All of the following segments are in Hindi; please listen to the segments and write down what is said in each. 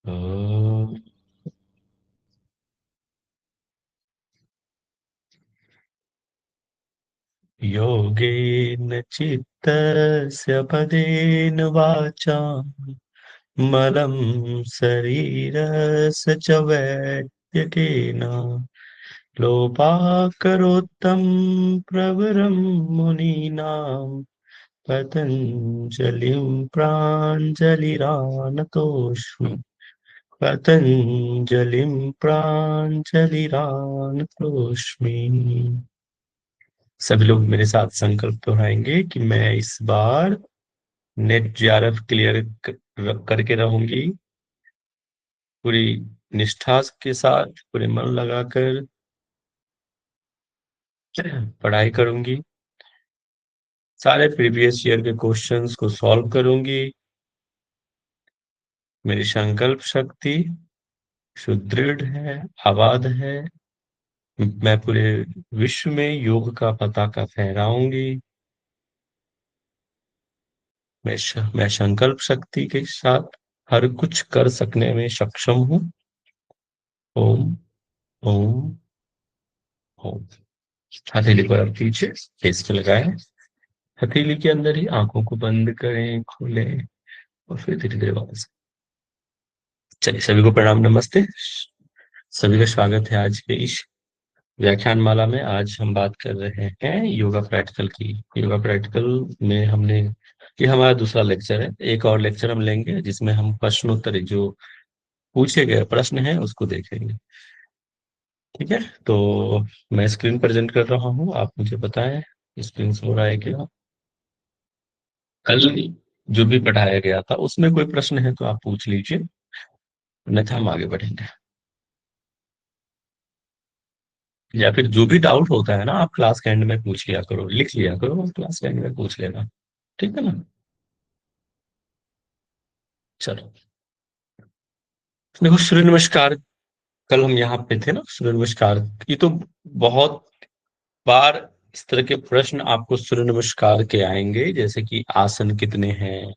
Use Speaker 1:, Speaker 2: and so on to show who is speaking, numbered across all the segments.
Speaker 1: ॐ योगेन चित्तस्य पदेन वाचा मलं शरीरस्य च वैद्यकेन लोपाकरोत्तं प्रवरं मुनीनां पतञ्जलिं प्राञ्जलिरानतोऽस्मि पतञ्जलिं प्राञ्जलिरानतोऽस्मि। सभी लोग मेरे साथ संकल्प दोहराएंगे कि मैं इस बार नेट जेआरएफ क्लियर करके रहूंगी। पूरी निष्ठा के साथ पूरे मन लगाकर पढ़ाई करूंगी। सारे प्रीवियस ईयर के क्वेश्चंस को सॉल्व करूंगी। मेरी संकल्प शक्ति सुदृढ़ है, आबाद है। मैं पूरे विश्व में योग का पताका फहराऊंगी। मैं संकल्प शक्ति के साथ हर कुछ कर सकने में सक्षम हूँ। ओम ओम ओम। हथेली को रख दीजिए, फेस पे लगाएं। हथेली के अंदर ही आंखों को बंद करें, खोलें और फिर धीरे धीरे वापस। चलिए, सभी को प्रणाम, नमस्ते। सभी का स्वागत है आज के इस व्याख्यान माला में। आज हम बात कर रहे हैं योगा प्रैक्टिकल की। योगा प्रैक्टिकल में हमने, ये हमारा दूसरा लेक्चर है। एक और लेक्चर हम लेंगे जिसमें हम प्रश्नोत्तर, जो पूछे गए प्रश्न हैं उसको देखेंगे। ठीक है, तो मैं स्क्रीन प्रेजेंट कर रहा हूँ, आप मुझे बताएं स्क्रीन से हो रहा है क्या। कल जो भी पढ़ाया गया था उसमें कोई प्रश्न है तो आप पूछ लीजिए, अन्यथा हम आगे बढ़ेंगे। या फिर जो भी डाउट होता है ना, आप क्लास के एंड में पूछ लिया करो, लिख लिया करो और क्लास के एंड में पूछ लेना। ठीक है ना। चलो, देखो, सूर्य नमस्कार। कल हम यहाँ पे थे ना, सूर्य नमस्कार। ये तो बहुत बार इस तरह के प्रश्न आपको सूर्य नमस्कार के आएंगे, जैसे कि आसन कितने हैं,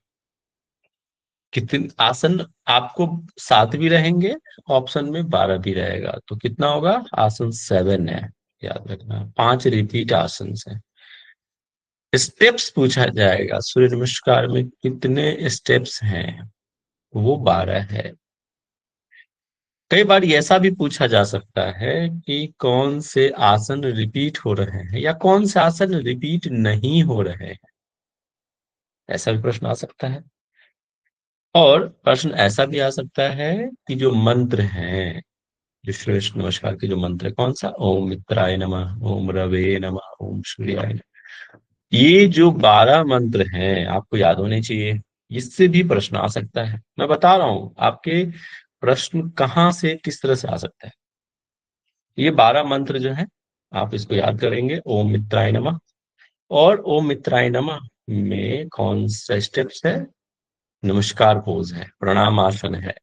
Speaker 1: कितने आसन आपको 7 भी रहेंगे, ऑप्शन में 12 भी रहेगा, तो कितना होगा। आसन 7 है, याद रखना। 5 रिपीट आसन है। स्टेप्स पूछा जाएगा, सूर्य नमस्कार में कितने स्टेप्स हैं, वो 12 है। कई बार ऐसा भी पूछा जा सकता है कि कौन से आसन रिपीट हो रहे हैं या कौन से आसन रिपीट नहीं हो रहे हैं, ऐसा भी प्रश्न आ सकता है। और प्रश्न ऐसा भी आ सकता है कि जो मंत्र हैं, जो सूर्य नमस्कार के जो मंत्र है, कौन सा, ओम मित्राय नमः, ओम रवे नमः, ओम सूर्याय नमः, ये जो 12 मंत्र हैं आपको याद होने चाहिए। इससे भी प्रश्न आ सकता है। मैं बता रहा हूं आपके प्रश्न कहाँ से किस तरह से आ सकता है। ये 12 मंत्र जो है, आप इसको याद करेंगे, ओम मित्राय नमः। और ओम मित्राय नमः में कौन सा स्टेप्स है, नमस्कार पोज है, प्रणाम आसन है।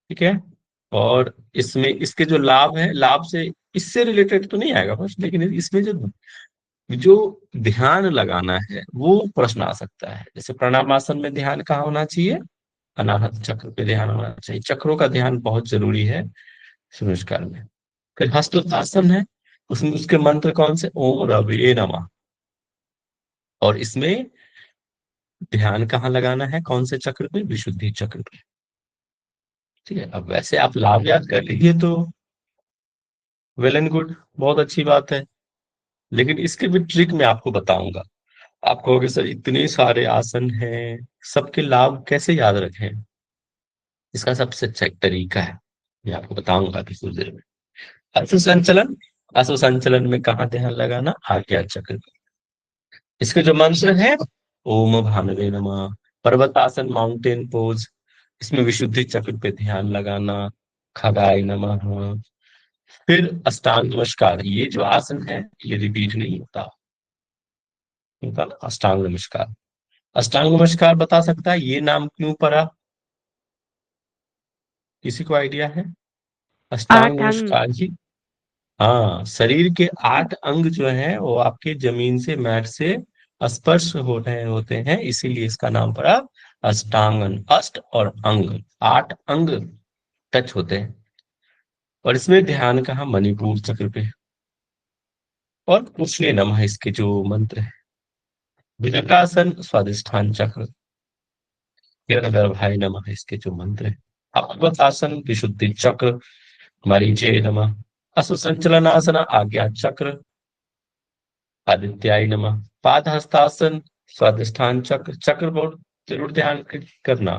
Speaker 1: ठीक है। और इसमें इसके जो लाभ है, लाभ से इससे रिलेटेड तो नहीं आएगा बस, लेकिन इसमें जो जो ध्यान लगाना है वो प्रश्न आ सकता है। जैसे प्रणामासन में ध्यान कहाँ होना चाहिए, अनाहत चक्र पे ध्यान होना चाहिए। चक्रों का ध्यान बहुत जरूरी है नमस्कार में। फिर हस्तोत्तासन है, उसमें उसके मंत्र कौन से, ओम रवि नमः। और इसमें ध्यान कहाँ लगाना है, कौन से चक्र पे, विशुद्धि चक्र पे। ठीक है। अब वैसे आप लाभ याद कर लीजिए तो वेल एंड गुड, बहुत अच्छी बात है। लेकिन इसके भी ट्रिक मैं आपको बताऊंगा। आप कहोगे सर इतने सारे आसन हैं, सबके लाभ कैसे याद रखें। इसका सबसे अच्छा एक तरीका है, मैं आपको बताऊंगा अभी कुछ देर में। अश्व संचलन। अश्व संचलन में कहाँ ध्यान लगाना, आज्ञा चक्र। इसके जो मंत्र है, ओम भानवे नमः। पर्वतासन, माउंटेन पोज, इसमें विशुद्धि चक्र पे ध्यान लगाना, खगाय नमः। फिर अष्टांग नमस्कार, ये जो आसन है ये रिपीट नहीं होता, होता ना अष्टांग नमस्कार। अष्टांग नमस्कार बता सकता है ये नाम क्यों पड़ा, किसी को आइडिया है। अष्टांग
Speaker 2: 8 अंग।
Speaker 1: नमस्कार जी, हाँ, शरीर के 8 अंग जो हैं वो आपके जमीन से, मैट से स्पर्श हो रहे होते हैं, इसीलिए इसका नाम पड़ा अष्टांगन, अष्ट और अंग, 8 अंग टच होते हैं। और इसमें ध्यान कहाँ, मणिपुर चक्र पे। और उसने नमः इसके जो मंत्र है, भुजंगासन स्वादिष्ठान चक्र, भाई नमः इसके जो मंत्र है, अपवतासन विशुद्धि चक्र, मरीचे नमः, असु संचलनासन आज्ञा चक्र, आदित्याय नमः, पाद हस्तासन स्वादिष्ठान चक्र, चक्र बहुत जरूर ध्यान करना,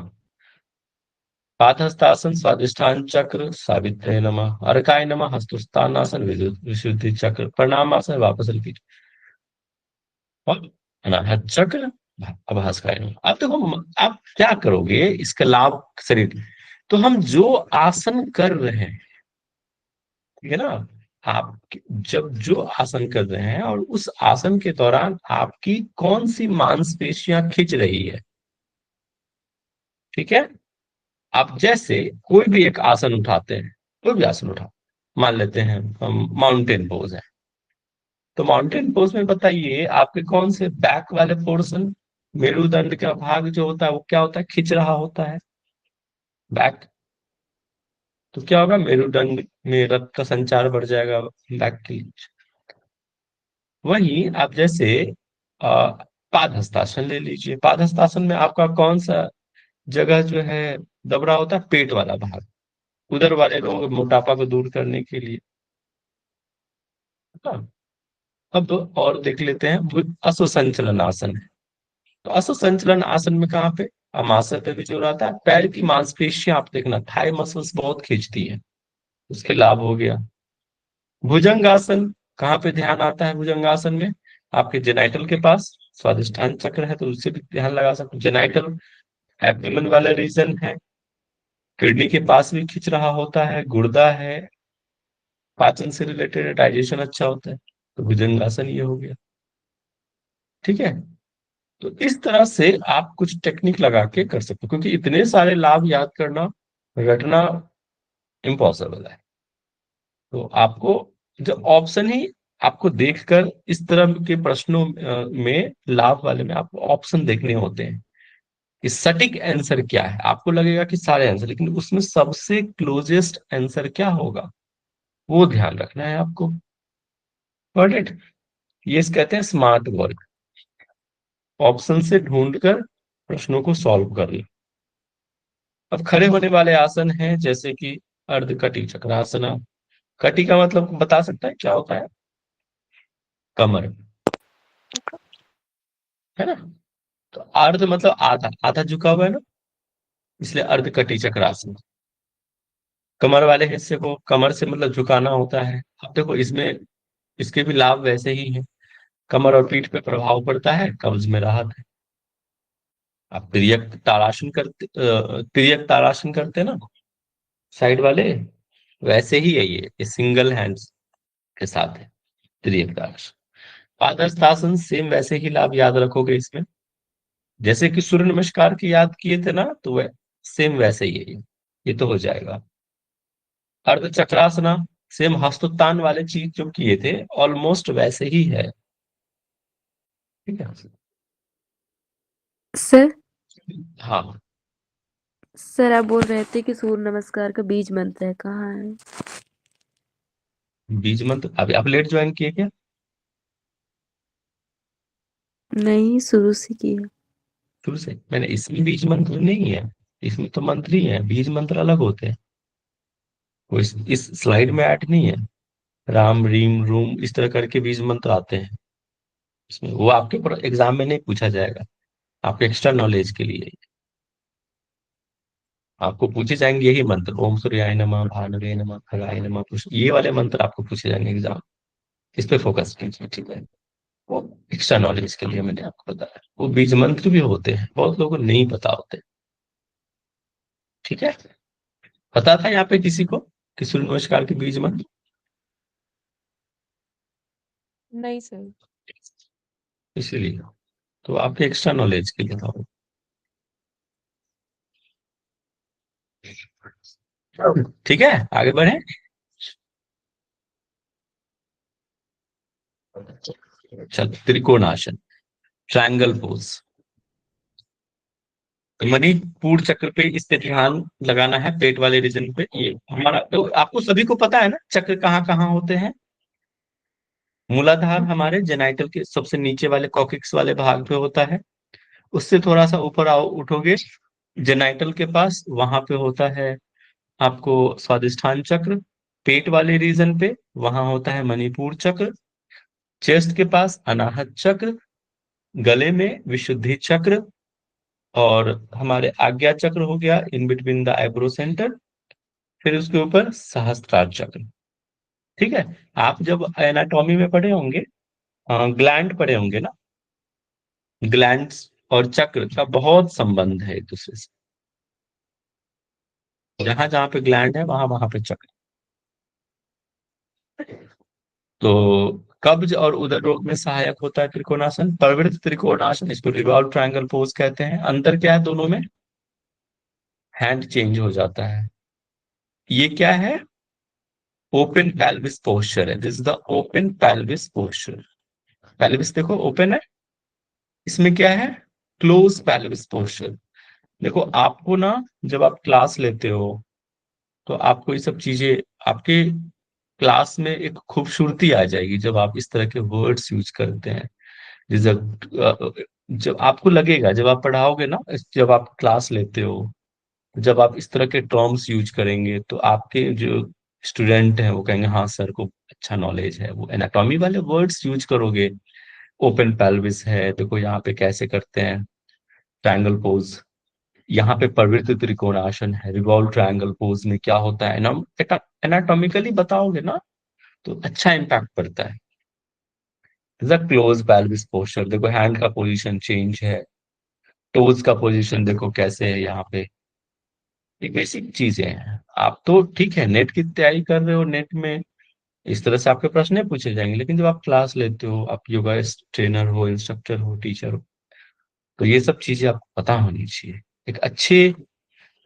Speaker 1: पाद हस्तासन स्वादिष्ठान चक्र, सावित्रे नमः, अर्काय नमः, हस्तुस्तानासन विशुद्धि चक्र, प्रणामासन वापस रिपीट, और अनाहत चक्र, आभासकाय नमः। अब देखो आप क्या करोगे इसका लाभ शरीर, तो हम जो आसन कर रहे हैं, ठीक है ना, आप जब जो आसन कर रहे हैं और उस आसन के दौरान आपकी कौन सी मांसपेशियां खिंच रही है, ठीक है। आप जैसे कोई भी एक आसन उठाते हैं, कोई भी आसन उठा, मान लेते हैं हम माउंटेन पोज है, तो माउंटेन पोज में बताइए आपके कौन से बैक वाले पोर्शन, मेरुदंड का भाग जो होता है वो क्या होता है, खिंच रहा होता है, बैक। तो क्या होगा, मेरुदंड में रक्त का संचार बढ़ जाएगा, बैक के लिए। वहीं आप जैसे आ, पाद हस्तासन ले लीजिए, पाद हस्तासन में आपका कौन सा जगह जो है दब रहा होता है, पेट वाला भाग, उधर वाले लोगों के मोटापा को दूर करने के लिए। हाँ। अब और देख लेते हैं, अश्व संचलन आसन है, तो अश्व संचलन आसन में कहाँ पे, अमाशय पे भी जोर आता है, पैर की मांसपेशियां आप देखना, थाई मसल्स बहुत खींचती है, उसके लाभ हो गया। भुजंगासन, कहाँ पे ध्यान आता है भुजंगासन में, आपके जेनाइटल के पास, स्वादिष्ठान चक्र है तो उससे भी ध्यान लगा सकते, जेनाइटल एब्डोमेन वाला रीजन है, किडनी के पास भी खिंच रहा होता है, गुर्दा है, पाचन से रिलेटेड, डाइजेशन अच्छा होता है, तो भुजंगासन ये हो गया, ठीक है। तो इस तरह से आप कुछ टेक्निक लगा के कर सकते हो, क्योंकि इतने सारे लाभ याद करना, रटना इम्पॉसिबल है। तो आपको जब ऑप्शन ही आपको देखकर इस तरह के प्रश्नों में, लाभ वाले में आपको ऑप्शन देखने होते हैं कि सटीक आंसर क्या है, आपको लगेगा कि सारे आंसर, लेकिन उसमें सबसे क्लोजेस्ट आंसर क्या होगा वो ध्यान रखना है आपको। Got it. ये कहते हैं स्मार्ट वर्क, ऑप्शन से ढूंढकर प्रश्नों को सॉल्व करना। अब खड़े होने वाले आसन हैं जैसे कि अर्ध कटी चक्रासना, कटी का मतलब बता सकता है क्या होता है, कमर, है ना। तो अर्ध मतलब आधा, आधा झुका हुआ है ना, इसलिए अर्ध कटी चक्रासन। कमर वाले हिस्से को, कमर से मतलब झुकाना होता है। अब देखो इसमें इसके भी लाभ वैसे ही हैं, कमर और पीठ पे प्रभाव पड़ता है, कब्ज में राहत है। आप तिर्यक ताड़ासन करते ना, साइड वाले, वैसे ही है ये सिंगल हैंड्स के साथ है, तिर्यक ताड़ासन। पादहस्तासन सेम वैसे ही लाभ याद रखोगे इसमें, जैसे कि सूर्य नमस्कार की याद किए थे ना, तो वह सेम वैसे ही है ये तो हो जाएगा। अर्ध चक्रासना, सेम हस्तोत्तान वाले चीज जो किए थे ऑलमोस्ट वैसे ही है, ठीक है।
Speaker 2: सर
Speaker 1: हाँ,
Speaker 2: सर आप बोल रहे थे कि सूर्य नमस्कार का बीज मंत्र है, कहाँ है?
Speaker 1: बीज मंत्र अभी आप लेट ज्वाइन किए क्या,
Speaker 2: नहीं, शुरू से किया।
Speaker 1: शुरू से? मैंने इसमें बीज मंत्र नहीं है, इसमें तो मंत्र ही है, बीज मंत्र अलग होते हैं, वो इस स्लाइड में ऐड नहीं है। राम रीम रूम इस तरह करके बीज मंत्र आते हैं इसमें, वो आपके ऊपर एग्जाम में नहीं पूछा जाएगा, आपके एक्स्ट्रा नॉलेज के लिए। आपको पूछे जाएंगे यही मंत्र, ओम सूर्याय नमः, भानुवे नमः, खगाय नमः, ये वाले मंत्र आपको पूछे जाएंगे एग्जाम, इस पे फोकस कीजिए, ठीक है। वो एक्स्ट्रा नॉलेज के लिए मैंने आपको बताया, वो बीज मंत्र भी होते हैं, बहुत लोगों को नहीं पता होते, ठीक है। पता था यहाँ पे किसी को कि सूर्य नमस्कार के बीज मंत्र,
Speaker 2: नहीं सर।
Speaker 1: इसीलिए, तो आपके एक्स्ट्रा नॉलेज के लिए था वो। ठीक है, आगे बढ़े। चल, त्रिकोणासन, ट्रायंगल पोज, मणिपुर चक्र पे इस पे ध्यान लगाना है, पेट वाले रीजन पे। ये हमारा तो आपको सभी को पता है ना, चक्र कहाँ कहाँ होते हैं। मूलाधार हमारे जेनाइटल के सबसे नीचे वाले कॉक्सिक्स वाले भाग पे होता है। उससे थोड़ा सा ऊपर आओ उठोगे, जेनाइटल के पास, वहां पे होता है आपको स्वादिष्ठान चक्र। पेट वाले रीजन पे वहां होता है मणिपुर चक्र। चेस्ट के पास अनाहत चक्र। गले में विशुद्धि चक्र। और हमारे आज्ञा चक्र हो गया in between the eyebrow centre. फिर उसके ऊपर सहस्त्रार चक्र। ठीक है। आप जब एनाटॉमी में पढ़े होंगे, ग्लैंड पढ़े होंगे ना, ग्लैंड्स और चक्र का बहुत संबंध है एक दूसरे से। जहां जहां पे ग्लैंड है वहां वहां पे चक्र। तो कब्ज और उदर रोग में सहायक होता है त्रिकोणासन, प्रवृत्त त्रिकोणासन, इसको रिवॉल्व ट्रायंगल पोज कहते हैं। अंतर क्या है दोनों में? हैंड चेंज हो जाता है। ये क्या है? ओपन पेल्विस पोस्चर है। This is the open pelvis posture. Pelvis देखो ओपन है, इसमें क्या है? Close pelvis posture. देखो आपको ना, जब आप क्लास लेते हो तो आपको ये सब चीजें आपके क्लास में एक खूबसूरती आ जाएगी जब आप इस तरह के वर्ड्स यूज करते हैं। जैसे जब आपको लगेगा, जब आप पढ़ाओगे ना, जब आप क्लास लेते हो, जब आप इस तरह के टर्म्स यूज करेंगे तो आपके जो स्टूडेंट हैं वो कहेंगे हाँ सर को अच्छा नॉलेज है। वो एनाटॉमी वाले वर्ड्स यूज करोगे। ओपन पेल्विस है, देखो यहाँ पे कैसे करते हैं ट्रायंगल पोज। यहाँ पे प्रवृत्त त्रिकोणासन है। रिवॉल्व ट्रायंगल पोज में क्या होता है, एनाटॉमिकली बताओगे ना तो अच्छा इम्पैक्ट पड़ता है। क्लोज पेल्विस पोस्चर, देखो हैंड का पोजीशन चेंज है। टोज का पोजीशन देखो कैसे है यहाँ पे। ये बेसिक चीजें हैं। आप तो ठीक है नेट की तैयारी कर रहे हो, नेट में इस तरह से आपके प्रश्न पूछे जाएंगे, लेकिन जब आप क्लास लेते हो, आप योगा ट्रेनर हो, इंस्ट्रक्टर हो, टीचर हो, तो ये सब चीजें आपको पता होनी चाहिए। एक अच्छे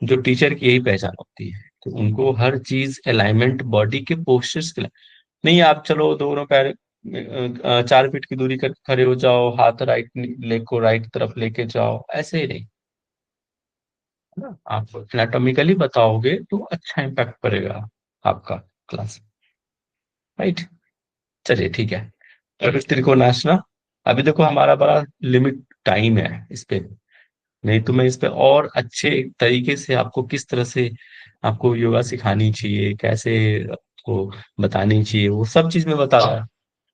Speaker 1: जो टीचर की यही पहचान होती है, तो उनको हर चीज अलाइनमेंट बॉडी के पोस्चर्स के लिए। नहीं आप चलो दोनों पैर 4 फीट की दूरी कर खड़े हो जाओ, हाथ राइट लेग को राइट तरफ लेके जाओ, ऐसे ही नहीं है ना। आप एनाटॉमिकली बताओगे तो अच्छा इम्पैक्ट पड़ेगा आपका क्लास। राइट। चलिए ठीक है। और त्रिकोणासना, अभी देखो हमारा बड़ा लिमिट टाइम है इस पे। नहीं तो मैं इस पे और अच्छे तरीके से आपको किस तरह से आपको योगा सिखानी चाहिए, कैसे आपको बतानी चाहिए, वो सब चीज मैं बता रहा।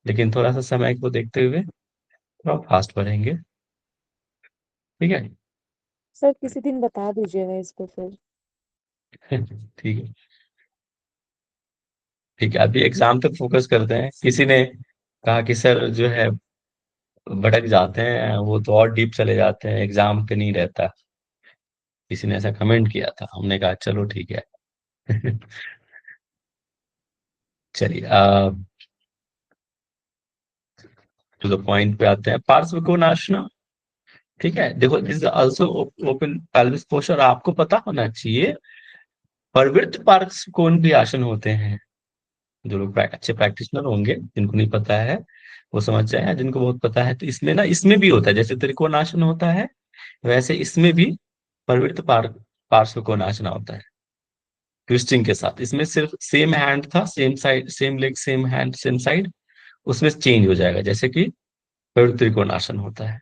Speaker 1: लेकिन थोड़ा सा समय को देखते हुए थोड़ा फास्ट बढ़ेंगे। ठीक है।
Speaker 2: सर किसी दिन बता दीजिएगा इसको फिर।
Speaker 1: ठीक है। ठीक है, अभी एग्जाम पे फोकस करते हैं। किसी ने कहा कि सर जो है भटक जाते हैं, वो तो और डीप चले जाते हैं, एग्जाम पे नहीं रहता। किसी ने ऐसा कमेंट किया था, हमने कहा चलो ठीक है। चलिए टू द पॉइंट पे आते हैं। पार्श्व कोणासना। ठीक है, देखो this also open pelvis posture. आपको पता होना चाहिए प्रवृत्त पार्श्व कोण भी आसन होते हैं। जो लोग अच्छे प्रैक्टिशनर होंगे, जिनको नहीं पता है वो समझ जाए, जिनको बहुत पता है तो इसमें ना, इसमें भी होता है जैसे त्रिकोणासन होता है, वैसे इसमें भी प्रवृत्त पार्श्व कोणासन होता है ट्विस्टिंग के साथ। इसमें सिर्फ सेम हैंड था, same side, same leg, same hand, same side, उसमें चेंज हो जाएगा जैसे कि प्रवृत्त त्रिकोणासन होता है।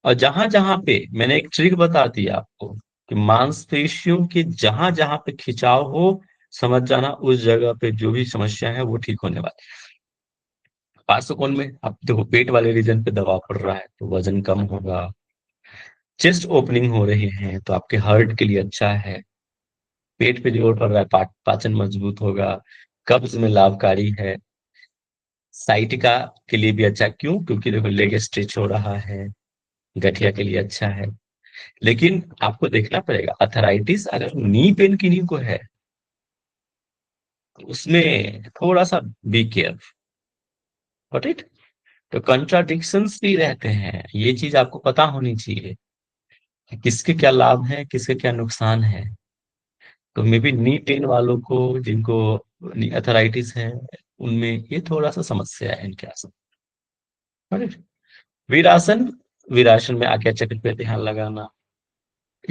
Speaker 1: और जहां जहां पे मैंने एक ट्रिक बता दी आपको कि मांसपेशियों के जहां जहां पे खिंचाव हो, समझ जाना उस जगह पे जो भी समस्या है वो ठीक होने वाली है। पार्श्वकोण में आप देखो पेट वाले रीजन पे दबाव पड़ रहा है तो वजन कम होगा। चेस्ट ओपनिंग हो रहे हैं तो आपके हार्ट के लिए अच्छा है। पेट पे जोर पड़ रहा है, पाचन मजबूत होगा, कब्ज में लाभकारी है। साइटिका के लिए भी अच्छा है। क्यों? क्योंकि देखो लेग स्ट्रेच हो रहा है, गठिया के लिए अच्छा है। लेकिन आपको देखना पड़ेगा, अथराइटिस अगर नी पेन किन्हीं को है तो उसमें थोड़ा सा बी केयर। Got it. तो कंट्राडिक्शंस भी रहते हैं, ये चीज आपको पता होनी चाहिए कि किसके क्या लाभ है, किसके क्या नुकसान है। तो मे बी नी पेन वालों को, जिनको अथराइटिस है, उनमें ये थोड़ा सा समस्या है इनके आसन। Got it? वीरासन। वीरासन में आज्ञा चक्र पे ध्यान लगाना।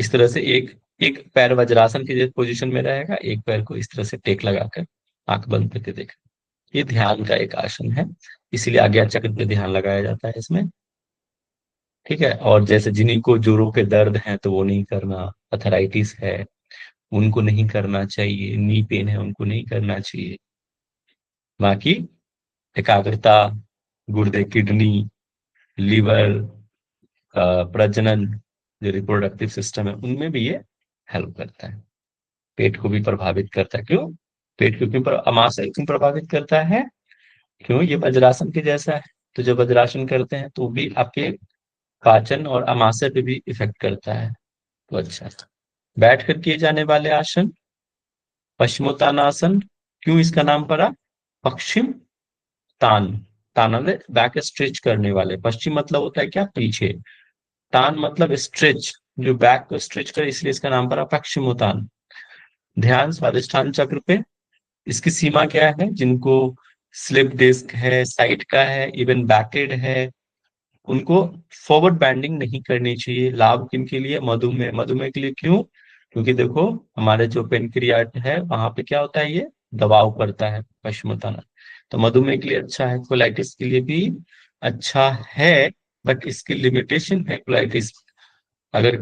Speaker 1: इस तरह से एक एक पैर वज्रासन की पोजीशन में रहेगा, एक पैर को इस तरह से टेक लगाकर आंख बंद करके देख। ये ध्यान का एक आसन है, इसीलिए आज्ञा चक्र पे ध्यान लगाया जाता है इसमें। ठीक है। और जैसे जिन्हीं को जोड़ों के दर्द है तो वो नहीं करना, अथराइटिस है उनको नहीं करना चाहिए, नी पेन है उनको नहीं करना चाहिए। बाकी एकाग्रता, गुर्दे, किडनी, लीवर, प्रजनन, जो रिप्रोडक्टिव सिस्टम है उनमें भी ये हेल्प करता है। पेट को भी प्रभावित करता है। क्यों? पेट को क्यों अमाशय क्यों प्रभावित करता है? क्यों? ये वज्रासन के जैसा है। तो जब वज्रासन करते हैं तो भी आपके पाचन और अमाशय पे भी इफेक्ट करता है। तो अच्छा, बैठ कर किए जाने वाले आसन पश्चिमोत्तानासन। क्यों इसका नाम पड़ा? पश्चिम तान, तान मतलब बैक स्ट्रेच करने वाले। पश्चिम मतलब होता है क्या? पीछे। तान मतलब स्ट्रेच, जो बैक को स्ट्रेच करे, इसलिए इसका नाम पड़ा पश्चिमोत्तान। ध्यान स्वादिष्ठान चक्र पे। इसकी सीमा क्या है? जिनको स्लिप डिस्क है, साइड का है, इवन बैकेड है, उनको फॉरवर्ड बैंडिंग नहीं करनी चाहिए। लाभ किन के लिए? मधुमेह, मधुमेह के लिए। क्यों? क्योंकि देखो हमारे जो पेनक्रियाट है वहां पे क्या होता है, ये दबाव पड़ता है पश्चिमोत्तान। तो मधुमेह के लिए अच्छा है, कोलाइटिस के लिए भी अच्छा है। बट इसकी लिमिटेशन है कोलाइटिस। अगर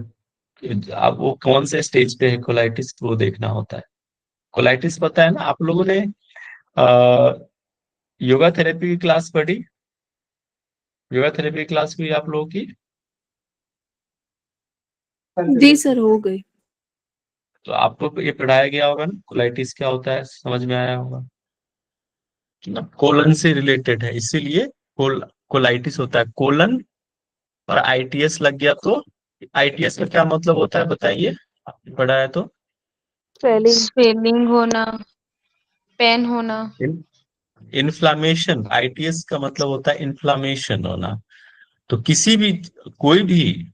Speaker 1: आप वो कौन से स्टेज पे है कोलाइटिस, वो देखना होता है। कोलाइटिस पता है ना आप लोगों ने? आ, योगा थेरेपी की क्लास पढ़ी? योगा थेरेपी की क्लास हुई आप लोगों की?
Speaker 2: जी सर, हो गई।
Speaker 1: तो आपको ये पढ़ाया गया होगा ना, कोलाइटिस क्या होता है, समझ में आया होगा ना। कोलन से रिलेटेड है, इसीलिए कोलाइटिस होता है कोलन। और आईटीएस लग गया तो आईटीएस का क्या मतलब होता है बताइए, आपने पढ़ा है तो।
Speaker 3: स्वेलिंग होना, पेन होना।
Speaker 1: इन्फ्लामेशन, आईटीएस का मतलब होता है इन्फ्लामेशन होना। तो किसी भी, कोई भी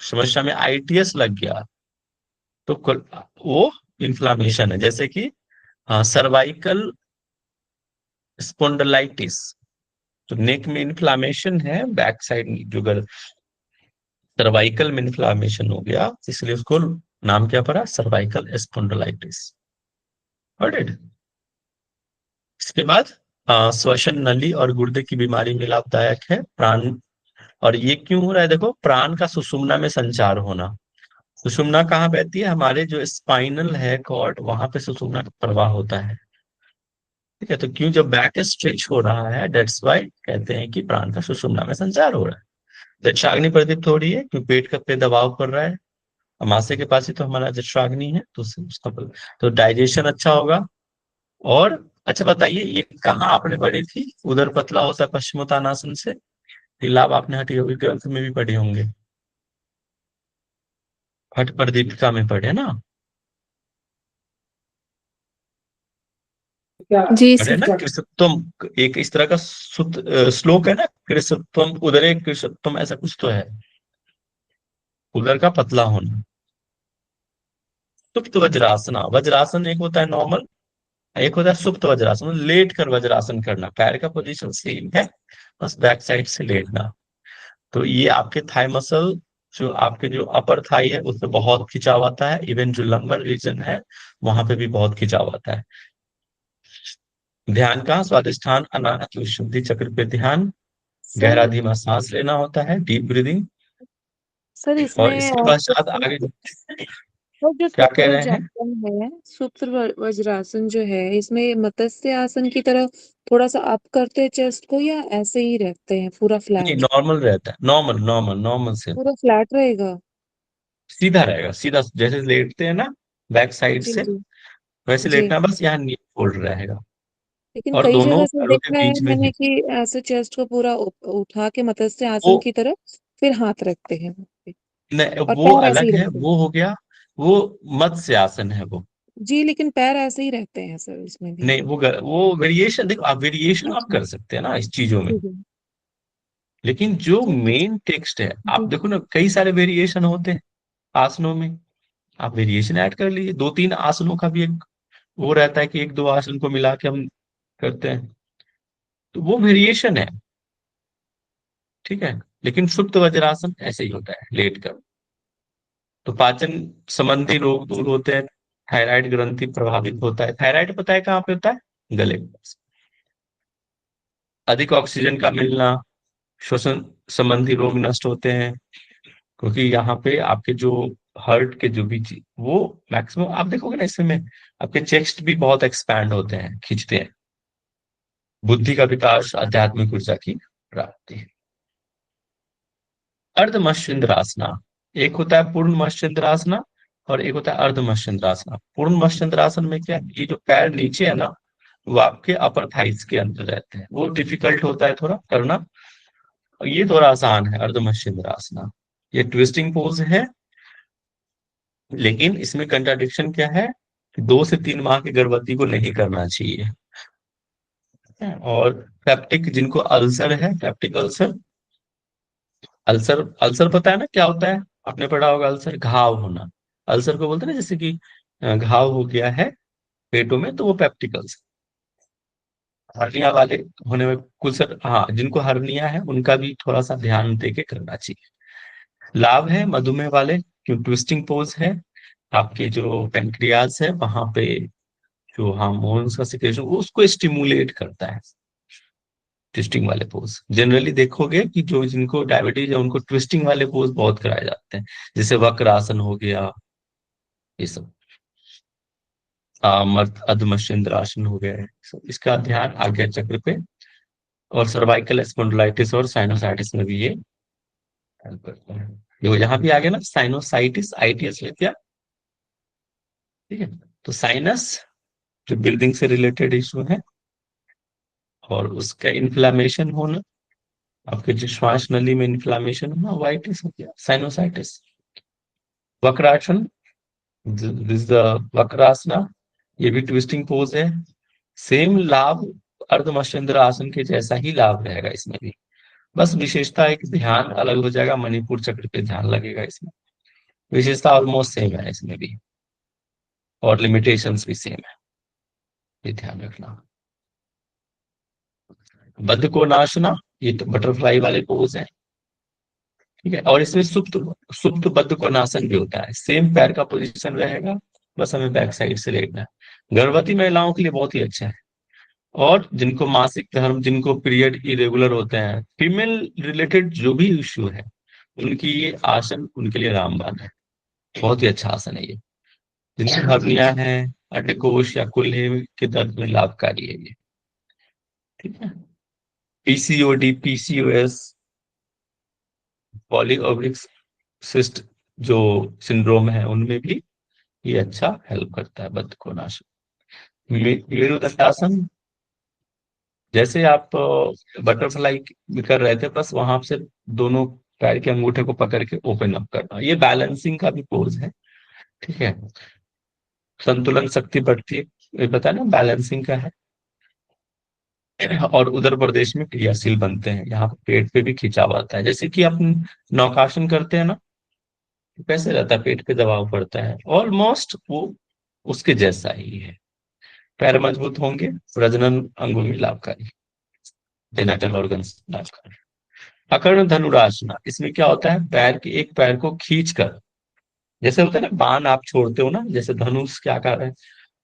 Speaker 1: समस्या में आईटीएस लग गया तो वो इन्फ्लामेशन है। जैसे कि सर्वाइकल स्पोंडलाइटिस, तो नेक में इन्फ्लामेशन है, बैक साइड जो सर्वाइकल में इन्फ्लामेशन हो गया, इसलिए उसको नाम क्या पड़ा? Cervical spondylitis. इसके बाद श्वसन नली और गुर्दे की बीमारी में लाभदायक है। प्राण, और ये क्यों हो रहा है? देखो, प्राण का सुषुम्ना में संचार होना। सुषुम्ना कहाँ बहती है? हमारे जो स्पाइनल है कॉर्ड, वहां पे सुषुम्ना का प्रवाह होता है। ठीक है। तो क्यों? जब बैक स्ट्रेच हो रहा है, दैट्स वाई कहते हैं कि प्राण का सुषुम्ना में संचार हो रहा है। जठराग्नि प्रदीप्त हो रही है, क्यों? पेट का पे दबाव पड़ रहा है। अमाशय के पास ही तो हमारा जठराग्नि है, तो उसका तो डाइजेशन अच्छा होगा। और अच्छा बताइए, ये कहाँ आपने पढ़ी थी? उदर पतला होता है पश्चिमोत्तानासन से। ये लाभ आपने हठ योगी ग्रंथ में भी पढ़े होंगे, हठ प्रदीपिका में पढ़े ना?
Speaker 2: जी
Speaker 1: पढ़े
Speaker 2: सर।
Speaker 1: ना? कृषत्वम, एक इस तरह का श्लोक है ना, कृषत्वम उदरे कृषत्वम, ऐसा कुछ तो है, उदर का पतला होना। सुप्त वज्रासना, वज्रासन एक होता है नॉर्मल, एक होता है सुप्त वज्रासन, मतलब लेट कर वज्रासन करना, पैर का पोजीशन सेम है, बस बैक साइड से लेटना। तो ये आपके थाई मसल, जो आपके जो अपर थाई है उसमें बहुत खिंचाव आता है, इवन जो लंबर रीजन है वहां पे भी बहुत खिंचाव आता है। ध्यान का स्वादिष्ठान अनाहत विशुद्धि चक्र पे ध्यान। गहरा
Speaker 2: सर,
Speaker 1: धीमा सांस लेना होता है, डीप ब्रीदिंग।
Speaker 2: सर
Speaker 1: और
Speaker 2: इसमें
Speaker 1: इसके पश्चात आगे
Speaker 2: वो जो
Speaker 1: क्या
Speaker 2: सुप्त
Speaker 1: कह रहे हैं?
Speaker 2: वज्रासन है, वज्रासन जो है, इसमें मत्स्य आसन की तरह थोड़ा सा अप करते हैं चेस्ट को, या ऐसे ही रखते हैं पूरा
Speaker 1: नहीं,
Speaker 2: फ्लैट?
Speaker 1: नॉर्मल रहता है, नॉर्मल नॉर्मल नॉर्मल से
Speaker 2: पूरा फ्लैट रहेगा?
Speaker 1: सीधा रहेगा, सीधा जैसे लेटते हैं ना बैक साइड
Speaker 2: जी
Speaker 1: से,
Speaker 2: जी।
Speaker 1: वैसे
Speaker 2: जी,
Speaker 1: लेटना, बस यहाँ नी फोल्ड रहेगा।
Speaker 2: लेकिन
Speaker 1: और
Speaker 2: कई
Speaker 1: दोनों
Speaker 2: जगह से
Speaker 1: पैरों के
Speaker 2: देखा है
Speaker 1: बीच में
Speaker 2: मैंने
Speaker 1: ही
Speaker 2: कि ऐसे चेस्ट को पूरा उठा के मत्स्य
Speaker 1: वो,
Speaker 2: आसन की तरह फिर हाथ रखते हैं वहाँ पे,
Speaker 1: नहीं,
Speaker 2: और
Speaker 1: वो
Speaker 2: पैर ऐसे ही
Speaker 1: अलग है,
Speaker 2: रखते हैं।
Speaker 1: वो हो गया, वो मत्स्य आसन है वो।
Speaker 2: जी, लेकिन पैर ऐसे ही रहते हैं सर इसमें भी।
Speaker 1: नहीं, वो वेरिएशन, देखो आप वेरिएशन आप
Speaker 2: अच्छा।
Speaker 1: कर सकते हैं ना इस चीजों में।
Speaker 2: जी जी।
Speaker 1: लेकिन जो मेन टेक्स्ट है, आप
Speaker 2: जी
Speaker 1: देखो ना, कई सारे वेरिएशन होते हैं आसनों में। आप वेरिएशन ऐड कर लीजिए, दो तीन आसनों का भी एक वो रहता है कि एक दो आसन को मिला के हम करते हैं, तो वो वेरिएशन है। ठीक है। लेकिन सुप्त वज्रासन ऐसे ही होता है, लेट कर। तो पाचन संबंधी रोग दूर होते हैं, थायराइड ग्रंथि प्रभावित होता है। थायराइड पता है कहाँ पे होता है? गले में। अधिक ऑक्सीजन का मिलना, श्वसन संबंधी रोग नष्ट होते हैं, क्योंकि यहाँ पे आपके जो हार्ट के जो भी वो मैक्सिमम आप देखोगे ना इसमें आपके चेस्ट भी बहुत एक्सपैंड होते हैं, खींचते हैं। बुद्धि का विकास, आध्यात्मिक ऊर्जा की प्राप्ति। अर्ध मत्स्येंद्रासना, एक होता है पूर्ण मत्स्येंद्रासना और एक होता है अर्ध मत्स्येंद्रासना। पूर्ण मत्स्येंद्रासन में क्या है, ये जो पैर नीचे है ना, वो आपके अपर थाइस के अंदर रहते हैं, वो डिफिकल्ट होता है थोड़ा करना। और ये थोड़ा आसान है अर्ध मत्स्येंद्रासना। ये ट्विस्टिंग पोज है, लेकिन इसमें कंट्राडिक्शन क्या है कि 2 से 3 माह की गर्भवती को नहीं करना चाहिए। और पेप्टिक, जिनको अल्सर है, पेप्टिक अल्सर, अल्सर अल्सर पता है ना क्या होता है? आपने पढ़ा होगा अल्सर, घाव होना। अल्सर को बोलते हैं ना, जैसे कि घाव हो गया है पेटों में, तो वो पेप्टिक अल्सर। हर्निया वाले होने में कुछ, हाँ, जिनको हर्निया है उनका भी थोड़ा सा ध्यान देके करना चाहिए। लाभ है मधुमेह वाले, क्यों ट्विस्टिंग पोज है, आपके जो पेनक्रियाज है वहां पे जो हार्मोन्स का सिक्रेशन उसको स्टिमुलेट करता है। ट्विस्टिंग वाले पोज जनरली देखोगे कि जो जिनको डायबिटीज है उनको ट्विस्टिंग वाले पोज बहुत कराए जाते हैं, जैसे वक्र आसन हो गया, ये सब अधमश्चंद्रासन हो गया है। इसका ध्यान आज्ञा चक्र पे और सर्वाइकल स्पॉन्डिलाइटिस और साइनोसाइटिस में भी ये हेल्प करता है। देखो यहाँ भी आ गया ना, साइनोसाइटिस, आईटीएस में क्या, ठीक है। तो साइनस जो ब्रीदिंग से रिलेटेड इशू है, और उसका इन्फ्लामेशन होना, आपके जो श्वास नली में इन्फ्लामेशन होना, वाइटिस हो गया, साइनोसाइटिस। वक्रासन, दिस द वक्रासना, ये भी ट्विस्टिंग पोज है। सेम लाभ अर्धमश्चंद्र आसन के जैसा ही लाभ रहेगा इसमें भी, बस विशेषता एक ध्यान अलग हो जाएगा, मणिपुर चक्र पे ध्यान लगेगा इसमें। विशेषता ऑलमोस्ट सेम है इसमें भी, और लिमिटेशंस भी सेम है, ये ध्यान रखना। बद्ध को नाशना, ये तो बटरफ्लाई वाले पोज है, ठीक है। और इसमें सुप्त सुप्त बद्ध कोणासन भी होता है, सेम पैर का पोजीशन रहेगा, बस हमें बैक साइड से लेटना है। गर्भवती महिलाओं के लिए बहुत ही अच्छा है, और जिनको मासिक धर्म, जिनको पीरियड इरेगुलर होते हैं, फीमेल रिलेटेड जो भी इश्यू है, उनकी ये आसन उनके लिए रामबाण है, बहुत ही अच्छा आसन है ये। जिनकी हर्निया है, अंडकोश या कूल्हे के दर्द में लाभकारी है ये, ठीक है। पीसीओडी, पीसीओएस, पॉलीओवरिक सिस्ट जो सिंड्रोम है, उनमें भी ये अच्छा हेल्प करता है बद्धकोणासन। मेरुदंडासन, जैसे आप बटरफ्लाई कर रहे थे, बस वहां से दोनों पैर के अंगूठे को पकड़ के ओपन अप करना, ये बैलेंसिंग का भी पोज है, ठीक है। संतुलन शक्ति बढ़ती है, ये पता है ना, बैलेंसिंग का है। और उदर प्रदेश में क्रियाशील बनते हैं, यहाँ पे पेट पे भी खिंचाव आता है, जैसे कि आप नौकासन करते हैं ना, कैसे रहता है, पेट पे दबाव पड़ता है, ऑलमोस्ट वो उसके जैसा ही है। पैर मजबूत होंगे, प्रजनन अंगों में लाभकारी, जेनिटल ऑर्गन्स लाभकारी। अकर्ण धनुरासना, इसमें क्या होता है, पैर के एक पैर को खींच कर, जैसे होता है ना बाण आप छोड़ते हो ना, जैसे धनुष के आकार है,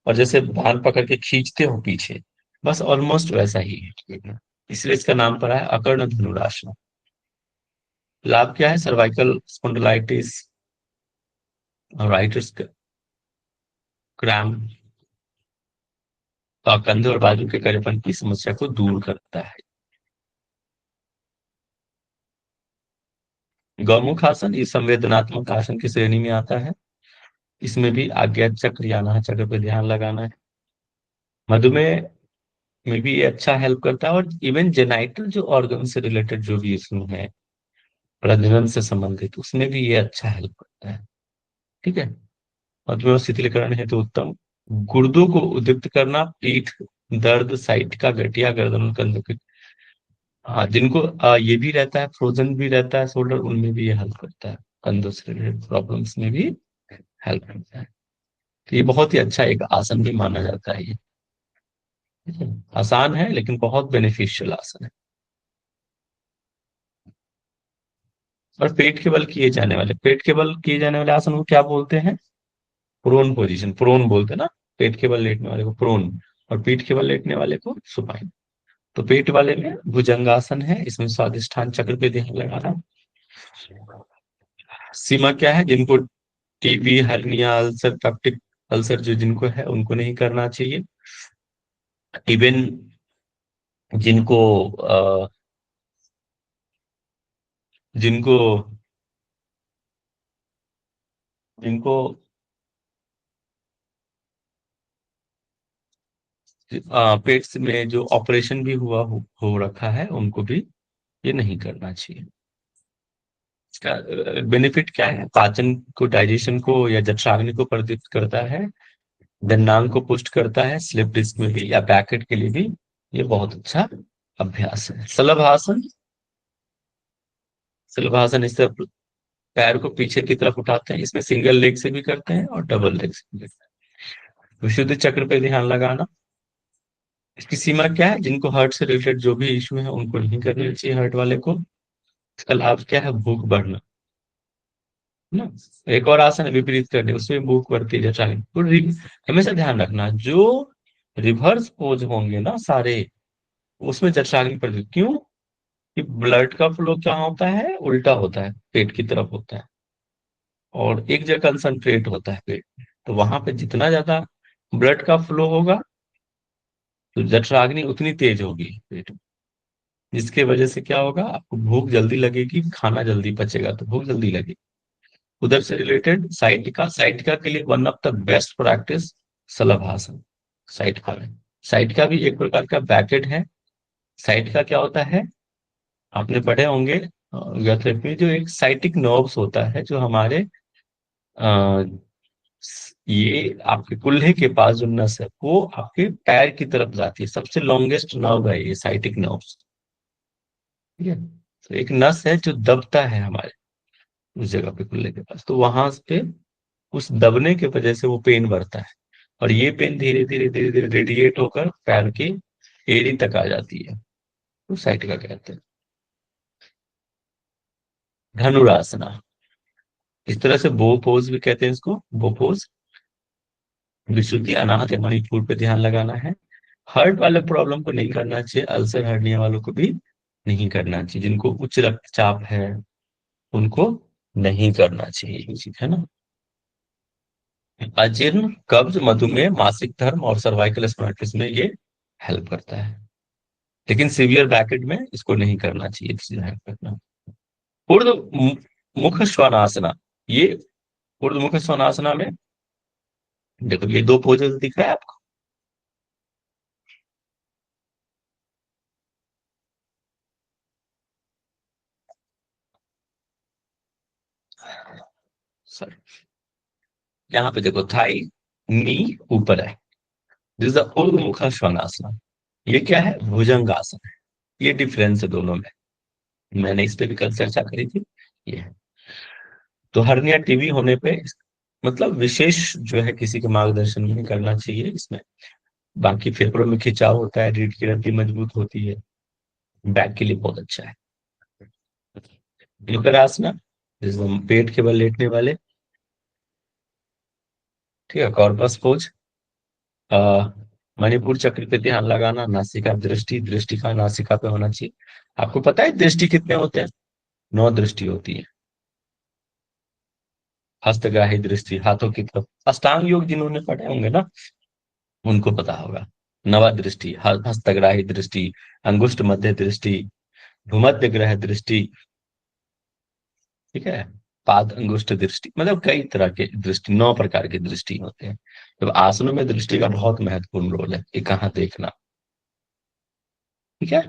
Speaker 1: और जैसे बाण पकड़ के खींचते हो पीछे, बस ऑलमोस्ट वैसा ही है, इसलिए इसका नाम पड़ा है अकर्ण धनुरासना। लाभ क्या है, सर्वाइकल स्पॉन्डिलाइटिस, राइटर्स क्रैम्प, कंधे और बाजू के कड़ेपन की समस्या को दूर करता है। गौमुख आसन, ये संवेदनात्मक आसन की श्रेणी में आता है, इसमें भी आज्ञा चक्र या अनाहत चक्र पे ध्यान लगाना है। मधुमेह में भी ये अच्छा हेल्प करता है, और इवन जेनाइटल जो ऑर्गन से रिलेटेड जो भी इश्यू है, प्रजनन से संबंधित, उसमें भी ये अच्छा हेल्प करता है, ठीक है। मधुमेह शिथिलीकरण है तो उत्तम। गुर्दों को उद्दीप्त करना, पीठ दर्द, साइड का गठिया, गर्दन कंधों के, हाँ, जिनको ये भी रहता है, फ्रोजन भी रहता है शोल्डर, उनमें भी ये हेल्प करता है, कंधों से रिलेटेड प्रॉब्लम्स में भी हेल्प करता है। तो ये बहुत ही अच्छा एक आसन भी माना जाता है ये, ठीक है? आसान है लेकिन बहुत बेनिफिशियल आसन है। और पेट के बल किए जाने वाले आसन को क्या बोलते हैं? प्रोन पोजीशन, प्रोन बोलते हैं ना। पेट के बल लेटने वाले को प्रोन, और पीठ के बल लेटने वाले को सुपाइन। तो पेट वाले में भुजंगासन है, इसमें स्वादिष्ठान चक्र पे ध्यान लगाना। सीमा क्या है? जिनको TB, hernia, ulcer, peptic ulcer जो जिनको है उनको नहीं करना चाहिए। इवन जिनको जिनको जिनको पेट में जो ऑपरेशन भी हो रखा है उनको भी ये नहीं करना चाहिए। इसका बेनिफिट क्या है? पाचन को, डाइजेशन को या जठराग्नि को प्रदीप्त करता है, दंडांग को पुष्ट करता है, स्लिप डिस्क में भी या बैकेट के लिए भी ये बहुत अच्छा अभ्यास है। शलभासन, शलभासन इस तरह पैर को पीछे की तरफ उठाते हैं, इसमें सिंगल लेग से भी करते हैं और डबल लेग से भी करते हैं। विशुद्ध चक्र पे ध्यान लगाना। इसकी सीमा क्या है? जिनको हार्ट से रिलेटेड जो भी इश्यू है उनको नहीं करनी चाहिए, हार्ट वाले को। इसका लाभ क्या है? भूख बढ़ना, है ना। एक और आसन है विपरीत करने, उसमें भूख बढ़ती है जठराग्नि तो हमेशा ध्यान रखना, जो रिवर्स पोज होंगे ना सारे, उसमें जठराग्नि पर क्यों? कि ब्लड का फ्लो क्या होता है? उल्टा होता है, पेट की तरफ होता है, और एक जगह कंसंट्रेट होता है पेट। तो वहां पे जितना ज्यादा ब्लड का फ्लो होगा तो जठराग्नि उतनी तेज होगी पेट में, जिसके वजह से क्या होगा? आपको भूख जल्दी लगेगी, खाना जल्दी पचेगा तो भूख जल्दी लगेगी। उधर से रिलेटेड साइटिका, साइटिका के लिए one of the best practice Shalabhasana. Sciatica में, साइटिका भी एक प्रकार का बैकेट है। साइटिका क्या होता है? आपने पढ़े होंगे गणित में, जो एक साइटिक नर्व्स होता है जो हमारे अ, ये आपके कुल्हे के पास जो नस है वो आपके पैर की तरफ जाती है, सबसे लॉन्गेस्ट नर्व है ये साइटिक नर्व्स। ठीक है, तो एक नस है जो दबता है हमारे उस जगह पे कुल्ले के पास, तो वहां पे उस दबने की वजह से वो पेन बढ़ता है, और ये पेन धीरे धीरे धीरे धीरे रेडिएट होकर पैर की एड़ी तक आ जाती है, तो साइटिका कहते हैं। धनुरासना, इस तरह से बो पोज भी कहते हैं इसको, बो पोज। विशुद्धि अनाहत या मणिपुर पे ध्यान लगाना है। हार्ट वाले प्रॉब्लम को नहीं करना चाहिए, अल्सर हर्निया वालों को भी नहीं करना चाहिए, जिनको उच्च रक्तचाप है उनको नहीं करना चाहिए ये चीज, है ना। अजीर्ण, कब्ज, मधुमेह, मासिक धर्म और सर्वाइकल स्पॉन्डिलोसिस में ये हेल्प करता है, लेकिन सीवियर बैकेट में इसको नहीं करना चाहिए, इसलिए हेल्प करना। ऊर्ध्व मुख श्वानासना, ये ऊर्ध्व मुख श्वानासना में देखो ये दो पोजेस दिख रहा है आपको। सर यहाँ पे देखो, थाई, नी ऊपर है, दिस इज द ऊर्ध्व मुख श्वानासना। ये क्या है? भुजंगासन है। ये डिफरेंस है दोनों में, मैंने इस पे भी कल चर्चा करी थी। ये है, तो हर्निया टीबी होने पे मतलब विशेष जो है किसी के मार्गदर्शन में करना चाहिए इसमें। बाकी फेफड़ों में खिंचाव होता है, रीढ़ की हड्डी मजबूत होती है, बैक के लिए बहुत अच्छा है। विकरासना, जिसमें पेट के बल लेटने वाले, ठीक है। कॉर्पस पोज, मणिपुर चक्र पे ध्यान लगाना, नासिका दृष्टि, दृष्टि का नासिका पे होना चाहिए। आपको पता है दृष्टि कितने होते हैं? 9 दृष्टि होती है। हस्तग्राही दृष्टि, हाथों की तरफ, अष्टांग योग जिन्होंने पढ़े होंगे ना उनको पता होगा। नवा दृष्टि, हस्तग्राही दृष्टि, अंगुष्ठ मध्य दृष्टि, भूमध्य ग्रह दृष्टि, ठीक है, पाद अंगुष्ठ दृष्टि, मतलब कई तरह के दृष्टि, 9 प्रकार के दृष्टि होते हैं। तो आसनों में दृष्टि का बहुत महत्वपूर्ण रोल है कि कहाँ देखना, ठीक है।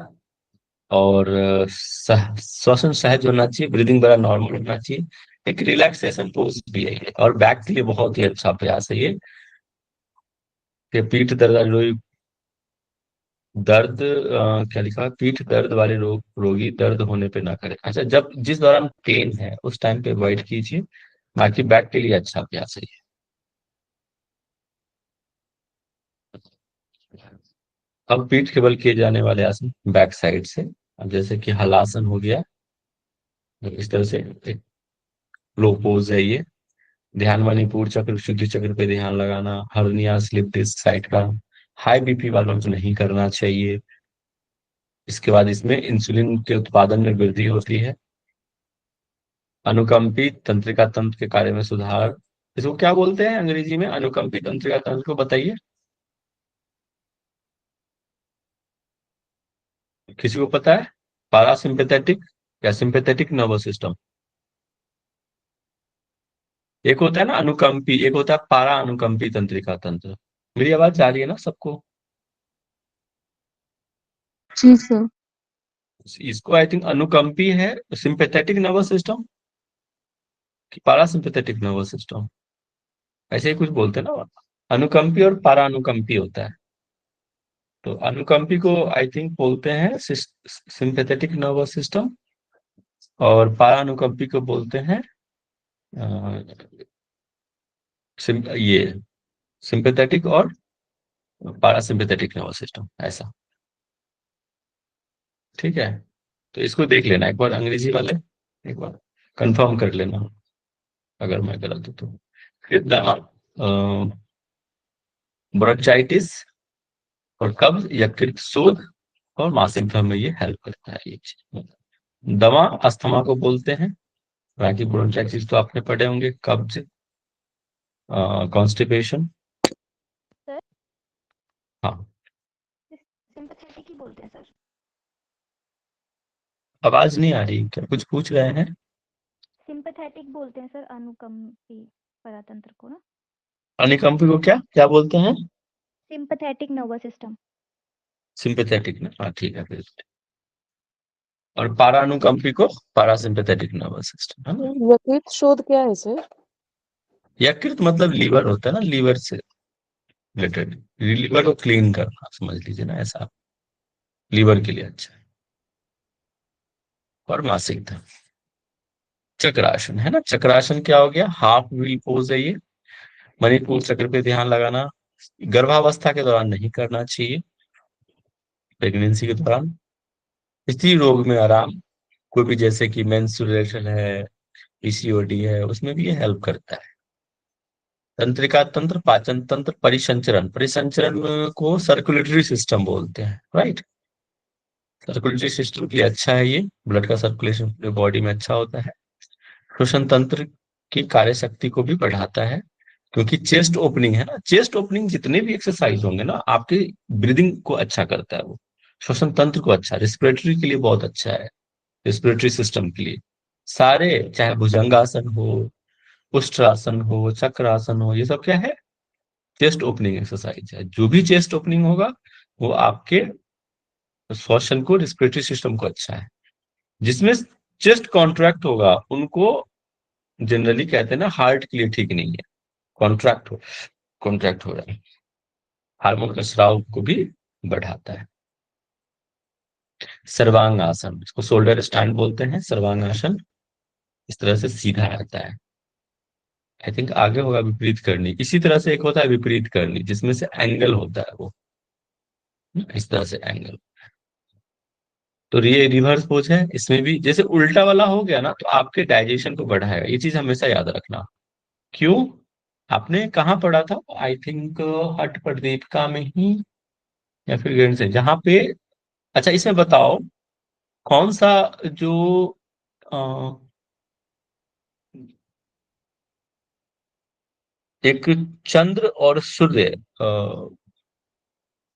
Speaker 1: और श्वसन सहज होना चाहिए, ब्रीदिंग बड़ा नॉर्मल होना चाहिए। एक रिलैक्सेशन पोज भी है ये, और बैक के लिए बहुत ही अच्छा अभ्यास है ये, कि पीठ दर्द, क्या लिखा है? पीठ दर्द वाले रोगी दर्द होने पे ना करें। अच्छा, जब जिस दौरान पेन है उस टाइम पे अवॉइड कीजिए, बाकी बैक के लिए अच्छा अभ्यास है ये। अब पीठ के बल किए जाने वाले आसन बैक साइड से, अब जैसे कि हलासन हो गया, तो इस तरह से एक लो पोज है ये। ध्यान मणिपुर चक्र, शुद्धि चक्र पे ध्यान लगाना। हर्निया, स्लिप डिस्क, साइड का। हाई बीपी वालों को नहीं करना चाहिए। इसके बाद इसमें इंसुलिन के उत्पादन में वृद्धि होती है। अनुकंपी तंत्रिका तंत्र के कार्य में सुधार। इसको क्या बोलते हैं अंग्रेजी में, अनुकंपी तंत्रिका तंत्र को बताइए, किसी को पता है? पारासिम्पेथेटिक या सिंपेथेटिक नर्वस सिस्टम। एक होता है ना अनुकंपी, एक होता है पारा अनुकंपी तंत्रिका तंत्र। मेरी आवाज जा रही है ना सबको?
Speaker 3: जी सर।
Speaker 1: इसको आई थिंक अनुकंपी है सिंपेथेटिक नर्वस सिस्टम कि पारासिम्पेथेटिक नर्वस सिस्टम, ऐसे ही कुछ बोलते हैं ना। अनुकंपी और पारा अनुकंपी होता है। तो अनुकंपी को आई थिंक बोलते हैं सिंपेथेटिक नर्वस सिस्टम, और पारा अनुकंपी को बोलते हैं ये सिंपेथेटिक और पारासिम्पेथेटिक नर्वस सिस्टम, ऐसा। ठीक है, तो इसको देख लेना एक बार अंग्रेजी वाले, एक बार कंफर्म कर लेना अगर मैं गलत हूं तो। फिर ब्रोंचाइटिस और कब्ज, यकृत शोथ और मासिक धर्म में ये हेल्प करता है ये चीज। दमा अस्थमा को बोलते हैं। बाकी ब्रोंचाइटिस तो आपने पढ़े होंगे, कब्ज, कॉन्स्टिपेशन।
Speaker 4: सर
Speaker 1: हाँ,
Speaker 4: सिंपैथेटिक ही बोलते हैं सर।
Speaker 1: आवाज नहीं आ रही क्या, कुछ पूछ रहे हैं?
Speaker 4: सिंपैथेटिक बोलते हैं सर अनुकंपी परातंत्र को ना।
Speaker 1: अनुकंपी को क्या क्या बोलते हैं?
Speaker 4: Sympathetic nervous system.
Speaker 1: सिंपेथेटिक ना, हाँ ठीक है फिर। और पारानुकंपी को पारासिम्पेथेटिक नर्वस सिस्टम, है ना।
Speaker 2: यकृत शोध क्या है सर?
Speaker 1: यकृत मतलब लीवर होता है ना, लीवर से रिलेटेड, लीवर को क्लीन करना समझ लीजिए ना, ऐसा लीवर के लिए अच्छा है। और मासिक धर्म। चक्रासन है ना, चक्रासन क्या हो गया, हाफ व्हील पोज है ये। मणिपुर चक्र पे ध्यान लगाना। गर्भावस्था के दौरान नहीं करना चाहिए, प्रेगनेंसी के दौरान। स्त्री रोग में आराम, कोई भी जैसे कि मेंस्ट्रुएशन है, पीसीओडी है, उसमें भी ये हेल्प करता है। तंत्रिका तंत्र, पाचन तंत्र, परिसंचरण, परिसंचरण को सर्कुलेटरी सिस्टम बोलते हैं, राइट। सर्कुलेटरी सिस्टम के लिए अच्छा है ये, ब्लड का सर्कुलेशन पूरे बॉडी में अच्छा होता है। श्वसन तंत्र की कार्य शक्ति को भी बढ़ाता है, क्योंकि चेस्ट ओपनिंग है ना, चेस्ट ओपनिंग जितने भी एक्सरसाइज होंगे ना आपके ब्रीदिंग को अच्छा करता है वो। श्वसन तंत्र को अच्छा, रिस्पिरेटरी के लिए बहुत अच्छा है, रिस्पिरेटरी सिस्टम के लिए। सारे, चाहे भुजंगासन हो, उष्ट्रासन हो, चक्रासन हो, ये सब क्या है, चेस्ट ओपनिंग एक्सरसाइज है। जो भी चेस्ट ओपनिंग होगा वो आपके श्वसन को, रिस्पिरेटरी सिस्टम को अच्छा है। जिसमें चेस्ट कॉन्ट्रैक्ट होगा उनको जनरली कहते हैं ना हार्ट के लिए ठीक नहीं है, कॉन्ट्रैक्ट हो रहा है। हार्मोन का स्राव को भी बढ़ाता है। सर्वांग आसन, इसको शोल्डर स्टैंड बोलते हैं, सर्वांग आसन। इस तरह से सीधा रहता है। आई थिंक आगे होगा विपरीत करनी, इसी तरह से एक होता है विपरीत करनी, जिसमें से एंगल होता है वो, इस तरह से एंगल। तो ये रिवर्स पोज है, इसमें भी जैसे उल्टा वाला हो गया ना तो आपके डाइजेशन को बढ़ाएगा, ये चीज हमेशा याद रखना। क्यों? आपने कहाँ पढ़ा था, आई थिंक हठ प्रदीपिका में ही, या फिर गणित से, जहाँ पे, अच्छा इसमें बताओ कौन सा जो अ, एक चंद्र और सूर्य,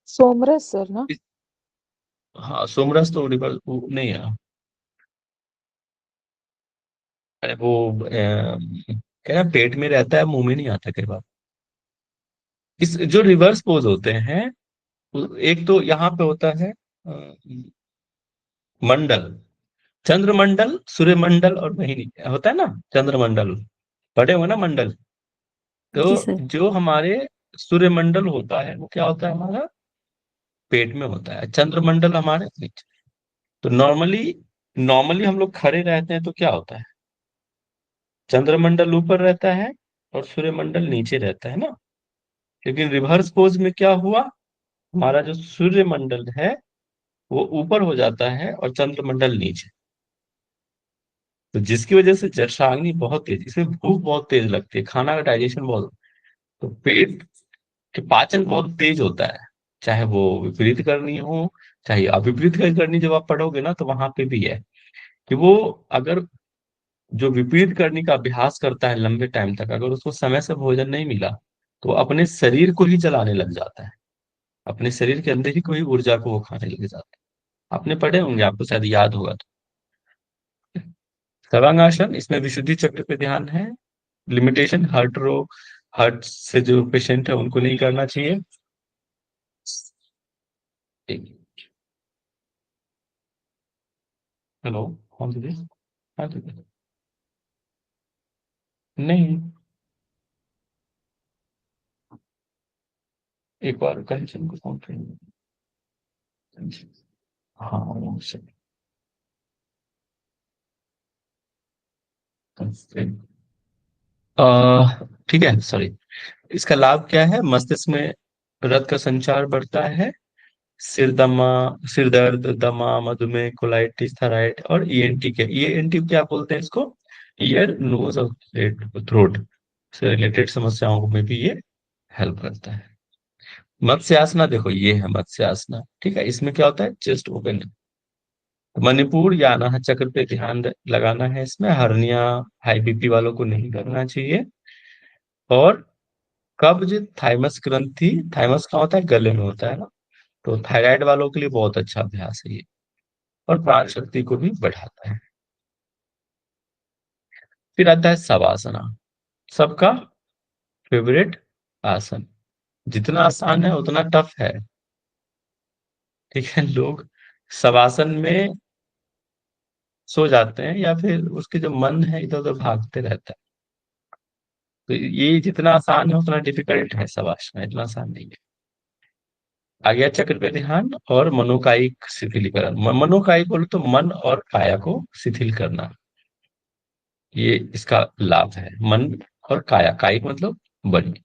Speaker 2: सोमरस सर ना?
Speaker 1: हाँ सोमरस तो रिवर्स वो नहीं है। अरे वो क्या ना, पेट में रहता है मुंह में नहीं आता कई बार। इस जो रिवर्स पोज होते हैं, एक तो यहाँ पे होता है मंडल, चंद्रमंडल, सूर्यमंडल और वही होता है ना चंद्रमंडल, पढ़े होंगे ना मंडल।
Speaker 3: जी
Speaker 1: तो
Speaker 3: सर।
Speaker 1: जो हमारे सूर्यमंडल होता है वो क्या होता है, हमारा पेट में होता है, चंद्रमंडल हमारे नीचे। तो नॉर्मली नॉर्मली हम लोग खड़े रहते हैं तो क्या होता है, चंद्रमंडल ऊपर रहता है और सूर्यमंडल नीचे रहता है ना। लेकिन रिवर्स पोज में क्या हुआ, हमारा जो सूर्यमंडल है वो ऊपर हो जाता है और चंद्रमंडल नीचे। तो जिसकी वजह से जठराग्नि बहुत तेज, इसमें भूख बहुत तेज लगती है, खाना का डाइजेशन बहुत, तो पेट के पाचन बहुत तेज होता है। चाहे वो विपरीत करनी हो, चाहे अविपरीत करनी, जब आप पढ़ोगे ना तो वहां पे भी है कि वो अगर जो विपरीत करने का अभ्यास करता है लंबे टाइम तक, अगर उसको समय से भोजन नहीं मिला तो वो अपने शरीर को ही जलाने लग जाता है, अपने शरीर के अंदर ही कोई ऊर्जा को वो खाने लग जाता है। आपने पढ़े होंगे, आपको शायद याद होगा। तो सर्वांगासन, इसमें विशुद्धि चक्र पे ध्यान है। लिमिटेशन, हार्ट रोग, हार्ट से जो पेशेंट है उनको नहीं करना चाहिए। हेलो, कौन दीदी? हाँ दीदी। नहीं, एक बार कंचन को फोन करेंगे। हाँ वो से ठीक है, सॉरी। इसका लाभ क्या है? मस्तिष्क में रक्त का संचार बढ़ता है। सिर दर्द, दमा, मधुमेह, कोलाइटिस, थायराइड और ईएनटी के, ईएनटी क्या बोलते हैं इसको? ईयर, नोज और थ्रोट से रिलेटेड समस्याओं में भी ये हेल्प करता है। मत्स्य आसना, देखो ये है मत्स्य आसना, ठीक है। इसमें क्या होता है? Chest open. मणिपुर या अनाहत चक्र पे ध्यान लगाना है। इसमें हर्निया, हाई बीपी वालों को नहीं करना चाहिए। और कब्ज, थाइमस ग्रंथि, थाइमस का होता है गले में होता है ना, तो थायराइड वालों के लिए बहुत अच्छा अभ्यास है ये। और प्राण शक्ति को भी बढ़ाता है। फिर आता है शवासना, सबका फेवरेट आसन। जितना आसान है उतना टफ है, ठीक है। लोग शवासन में सो जाते हैं या फिर उसके जो मन है इधर उधर भागते रहता है। तो ये जितना आसान है उतना डिफिकल्ट है शवासन, इतना आसान नहीं है। आ गया चक्र पे ध्यान और मनोकायिक शिथिलीकरण। मनोकायिक बोले तो मन और काया को शिथिल करना, ये इसका लाभ है। मन और काया, कायिक मतलब बॉडी।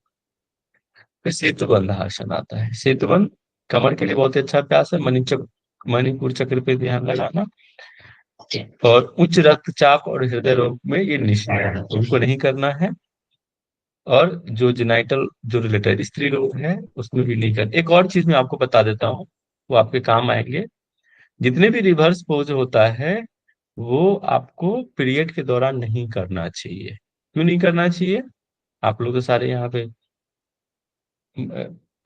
Speaker 1: फिर सेतुबंध आसन आता है। सेतुबंध कमर के लिए बहुत ही अच्छा अभ्यास है। मणिपुर चक्र पे ध्यान लगाना। और उच्च रक्तचाप और हृदय रोग में ये निषेध है, उनको नहीं करना है। और जो जेनाइटल जो रिलेटेड स्त्री रोग है उसमें भी नहीं करना। एक और चीज मैं आपको बता देता हूँ, वो आपके काम आएंगे। जितने भी रिवर्स पोज होता है वो आपको पीरियड के दौरान नहीं करना चाहिए। क्यों नहीं करना चाहिए? आप लोग तो सारे यहाँ पे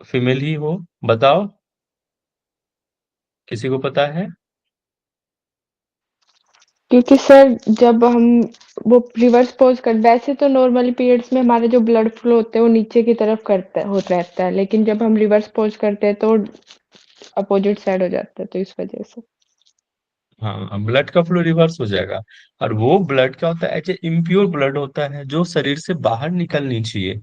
Speaker 1: फीमेल ही हो, बताओ, किसी को पता है?
Speaker 3: क्योंकि सर जब हम वो रिवर्स पोज कर, वैसे तो नॉर्मली पीरियड्स में हमारे जो ब्लड फ्लो होते हैं वो नीचे की तरफ करता होता रहता है, लेकिन जब हम रिवर्स पोज करते हैं तो अपोजिट साइड हो जाता है, तो इस वजह से।
Speaker 1: हाँ, ब्लड का फ्लो रिवर्स हो जाएगा। और वो ब्लड क्या होता है? ऐसे इम्प्योर ब्लड होता है जो शरीर से बाहर निकलनी चाहिए।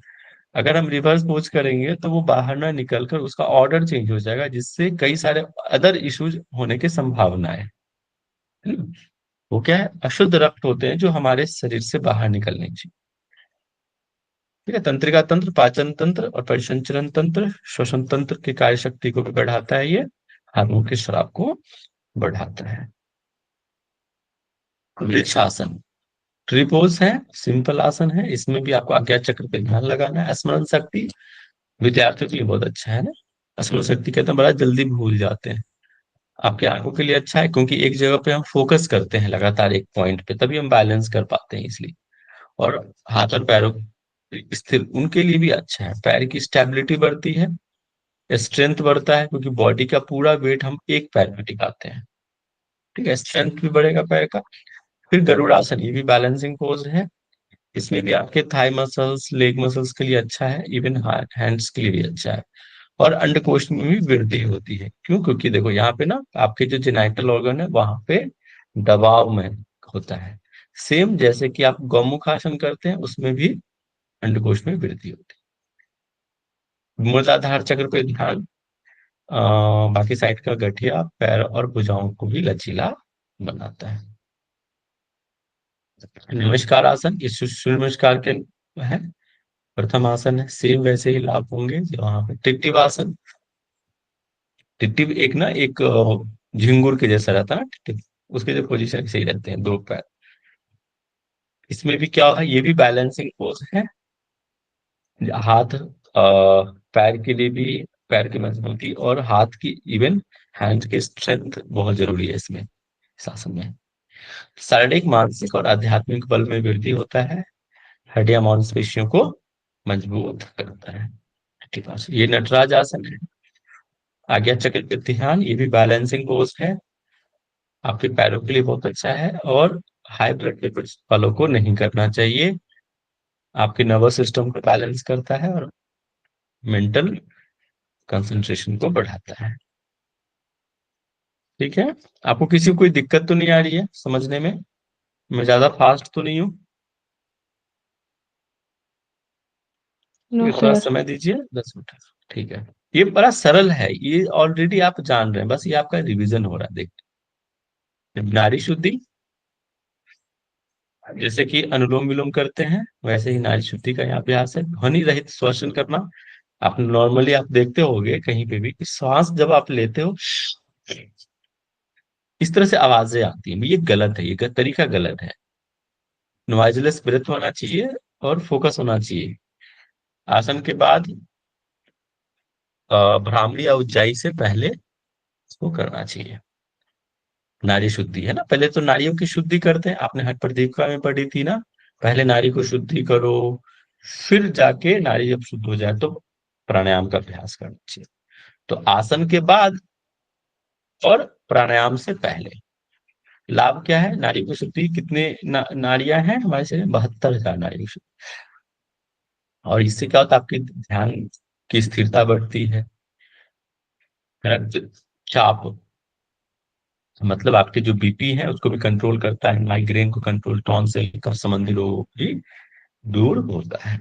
Speaker 1: अगर हम रिवर्स पोज करेंगे तो वो बाहर ना निकल कर उसका ऑर्डर चेंज हो जाएगा, जिससे कई सारे अदर इश्यूज होने की संभावना है। वो क्या है? अशुद्ध रक्त होते हैं जो हमारे शरीर से बाहर निकलने चाहिए, ठीक है। तंत्रिका तंत्र, पाचन तंत्र और परिसंचरण तंत्र, श्वसन तंत्र की कार्य शक्ति को भी बढ़ाता है ये। हार्मोन के स्राव को बढ़ाता है। वृक्षासन ट्रिपोज है, सिंपल आसन है। इसमें भी आपको आज्ञा चक्र पे ध्यान लगाना है। स्मरण शक्ति विद्यार्थियों के लिए बहुत अच्छा है ना। स्मरण शक्ति कहते हैं बड़ा जल्दी भूल जाते हैं। आपके आंखों के लिए अच्छा है क्योंकि एक जगह पे हम फोकस करते हैं लगातार एक पॉइंट पे, तभी हम बैलेंस कर पाते हैं इसलिए। और हाथ और पैरों स्थिर उनके लिए भी अच्छा है। पैर की स्टेबिलिटी बढ़ती है, स्ट्रेंथ बढ़ता है क्योंकि बॉडी का पूरा वेट हम एक पैर में टिकाते हैं, ठीक है। स्ट्रेंथ भी बढ़ेगा पैर का। फिर गरुड़ासन, ये भी बैलेंसिंग पोज है। इसमें भी आपके थाई मसल्स, लेग मसल्स के लिए अच्छा है, इवन हैंड्स के लिए भी अच्छा है। और अंडकोश में भी वृद्धि होती है। क्यों? क्योंकि देखो यहाँ पे ना आपके जो जेनाइटल ऑर्गन है वहां पे दबाव में होता है। सेम जैसे कि आप गौमुख आसन करते हैं उसमें भी अंडकोश में वृद्धि होती है। मूलाधार चक्र पे ध्यान। बाकी साइड का गठिया, पैर और भुजाओं को भी लचीला बनाता है। नमस्कार आसन, ये सूर्य नमस्कार के है, प्रथम आसन है। सेम वैसे ही लाभ होंगे जो वहां पे। टिट्टिव आसन, टिट्टिव एक ना एक झिंगुर के जैसा रहता है ना टिट्टिव, उसके जो पोजीशन सही रहते हैं, दो पैर। इसमें भी क्या है, ये भी बैलेंसिंग पोज है। हाथ पैर के लिए भी, पैर की मजबूती और हाथ की, इवन हैंड की स्ट्रेंथ बहुत जरूरी है इसमें, इस आसन में। शारीरिक, मानसिक और आध्यात्मिक बल में वृद्धि होता है। हड्डियां मांसपेशियों को मजबूत करता है। ठीक है, ये नटराज आसन है। आज्ञा चक्र के ध्यान, ये भी बैलेंसिंग पोज है, आपके पैरों के लिए बहुत अच्छा है। और हाई ब्लड प्रेशर वालों को नहीं करना चाहिए, आपके नर्वस सिस्टम को बैलेंस करता है और मेंटल कंसंट्रेशन को बढ़ाता है। ठीक है, आपको किसी को कोई दिक्कत तो नहीं आ रही है समझने में? मैं ज्यादा फास्ट तो नहीं हूँ?
Speaker 3: नो
Speaker 1: ये थोड़ा
Speaker 3: सर।
Speaker 1: समय दीजिए, 10 मिनट। ठीक है, ये बड़ा सरल है, ये ऑलरेडी आप जान रहे हैं, बस ये आपका रिवीजन हो रहा है। देखिए, नाड़ी शुद्धि, जैसे कि अनुलोम विलोम करते हैं वैसे ही नाड़ी शुद्धि का यहाँ अभ्यास है। ध्वनि रहित श्वसन करना। आप नॉर्मली आप देखते होंगे कहीं पे भी कि श्वास जब आप लेते हो इस तरह से आवाजें आती हैं, ये गलत है, ये तरीका गलत है। नॉइजलेस ब्रेथ होना चाहिए और फोकस होना चाहिए। आसन के बाद भ्रामरी या उज्जाई से पहले इसको करना चाहिए। नारी शुद्धि है ना, पहले तो नारियों की शुद्धि करते हैं, आपने हट प्रदीपिका में पढ़ी थी ना, पहले नारी को शुद्धि करो, फिर जाके नारी जब शुद्ध हो जाए तो प्राणायाम का अभ्यास करना चाहिए। तो आसन के बाद और प्राणायाम से पहले लाभ क्या है? नारी की शुद्धि, कितने नारियां हैं हमारे शरीर में? 72,000 नारी की शुद्धि। और इससे क्या होता है, आपके ध्यान की स्थिरता बढ़ती है। रक्तचाप, मतलब आपके जो बीपी है उसको भी कंट्रोल करता है, माइग्रेन को कंट्रोल, टॉन्सिल, कफ संबंधी रोग भी दूर होता है।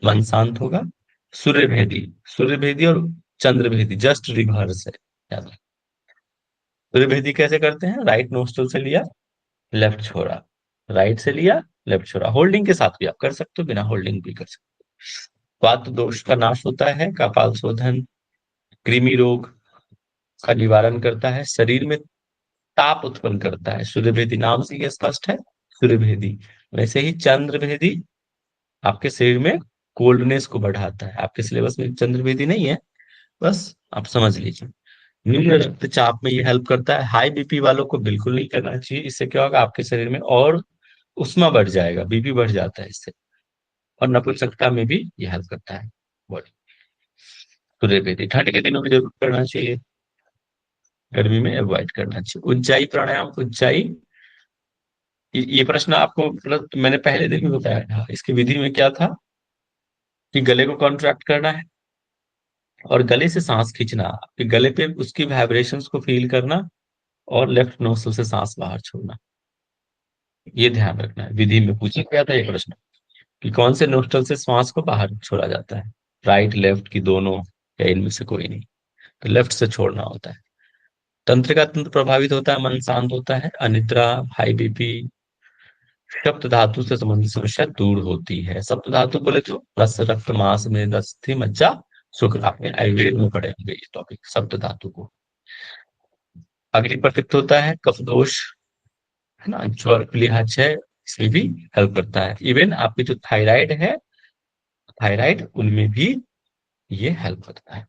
Speaker 1: मन शांत होगा। सूर्यभेदी, सूर्यभेदी और चंद्रभेदी जस्ट रिवर्स है। सूर्यभेदी कैसे करते हैं? राइट नोस्ट्रल से लिया, लेफ्ट छोड़ा, राइट से लिया, लेफ्ट छोड़ा। होल्डिंग के साथ भी आप कर सकते हो, बिना होल्डिंग भी कर सकते हो। वात दोष का नाश होता है, कपाल शोधन, कृमि रोग का निवारण करता है, शरीर में ताप उत्पन्न करता है। सूर्यभेदी नाम से ये स्पष्ट है, सूर्यभेदी। वैसे ही चंद्रभेदी आपके शरीर में कोल्डनेस को बढ़ाता है। आपके सिलेबस में चंद्रभेदी नहीं है, बस आप समझ लीजिए। निम्न रक्तचाप में ये हेल्प करता है। हाई बीपी वालों को बिल्कुल नहीं करना चाहिए, इससे क्या होगा, आपके शरीर में और उष्मा बढ़ जाएगा, बीपी बढ़ जाता है इससे। और नपुंसकता में भी ये हेल्प करता है बॉडी। सूर्यभेदी ठंड के दिनों में जरूर करना चाहिए, गर्मी में अवॉइड करना चाहिए। उज्जाई प्राणायाम, उज्जाई, ये प्रश्न आपको मतलब मैंने पहले दिन भी बताया था। इसकी विधि में क्या था कि गले को कॉन्ट्रैक्ट करना है और गले से सांस खींचना, आपके गले पे उसकी वाइब्रेशंस को फील करना और लेफ्ट नोस्ट्रल से सांस बाहर छोड़ना, ये ध्यान रखना है। विधि में पूछा गया था ये प्रश्न कि कौन से नोस्ट्रल से श्वास को बाहर छोड़ा जाता है, राइट लेफ्ट की दोनों, या इनमें से कोई नहीं, तो लेफ्ट से छोड़ना होता है। तंत्र का तंत्र प्रभावित होता है, मन शांत होता है, अनिद्रा, हाई बीपी, सप्त धातु से संबंधित समस्या दूर होती है। सप्त धातु बोले तो रस, रक्त, मांस, मेद, अस्थि, मज्जा, शुक्र, आपने आयुर्वेद में पढ़े होंगे ये टॉपिक, सप्त धातु को। अग्नि प्रतीक्त होता है, कफ दोष है ना, ज्वर, पीलिया, क्षय, इसमें भी हेल्प करता है। इवन आपके जो थायराइड है, थायराइड, उनमें भी ये हेल्प करता है।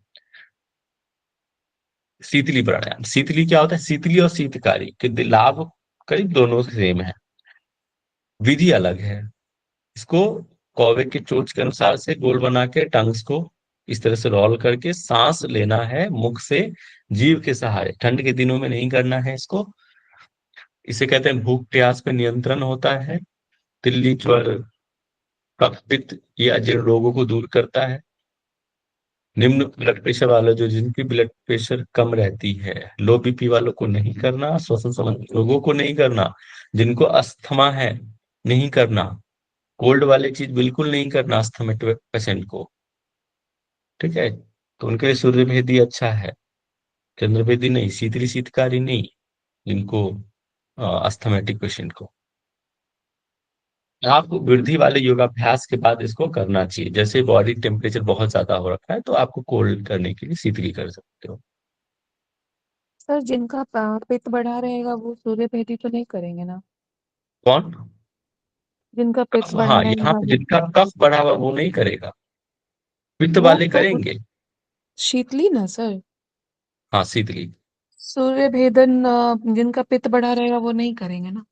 Speaker 1: शीतली प्राणायाम, शीतली क्या होता है? शीतली और शीतकारी के लाभ करीब दोनों सेम है, विधि अलग है। इसको कौवे के चोंच के अनुसार से गोल बना के टंग्स को इस तरह से रोल करके सांस लेना है मुख से, जीभ के सहारे। ठंड के दिनों में नहीं करना है इसको। इसे कहते हैं भूख प्यास पे नियंत्रण होता है। तिल्ली, ज्वर, कफ, पित्त, ये अजीर्ण रोगों को दूर करता है। निम्न ब्लड प्रेशर वाले, जो जिनकी ब्लड प्रेशर कम रहती है, लो बीपी वालों को नहीं करना, श्वसन संबंधी रोगों को नहीं करना, जिनको अस्थमा है नहीं करना, कोल्ड वाली चीज बिल्कुल नहीं करना अस्थमेटिक पेशेंट को। ठीक है, तो उनके लिए सूर्यभेदी अच्छा है, चंद्रभेदी नहीं, शीतली शीतकारी नहीं, जिनको अस्थमेटिक पेशेंट को। आपको वृद्धि वाले योगाभ्यास के बाद इसको करना चाहिए। जैसे बॉडी टेम्परेचर बहुत ज्यादा हो रखा है तो आपको कोल्ड करने के लिए शीतली कर सकते हो।
Speaker 2: सर जिनका पित्त बढ़ा रहेगा वो सूर्यभेदी तो नहीं करेंगे ना?
Speaker 1: कौन?
Speaker 2: जिनका पित्त
Speaker 1: कफ,
Speaker 2: बढ़ा
Speaker 1: हाँ,
Speaker 2: है
Speaker 1: यहाँ पे
Speaker 2: वाले।
Speaker 1: जिनका कफ बढ़ा हुआ वो नहीं करेगा, पित्त
Speaker 2: वो
Speaker 1: वाले
Speaker 2: तो
Speaker 1: करेंगे।
Speaker 2: शीतली ना सर।
Speaker 1: हाँ, शीतली।
Speaker 2: सूर्य भेदन जिनका पित्त बढ़ा रहेगा वो नहीं करेंगे ना।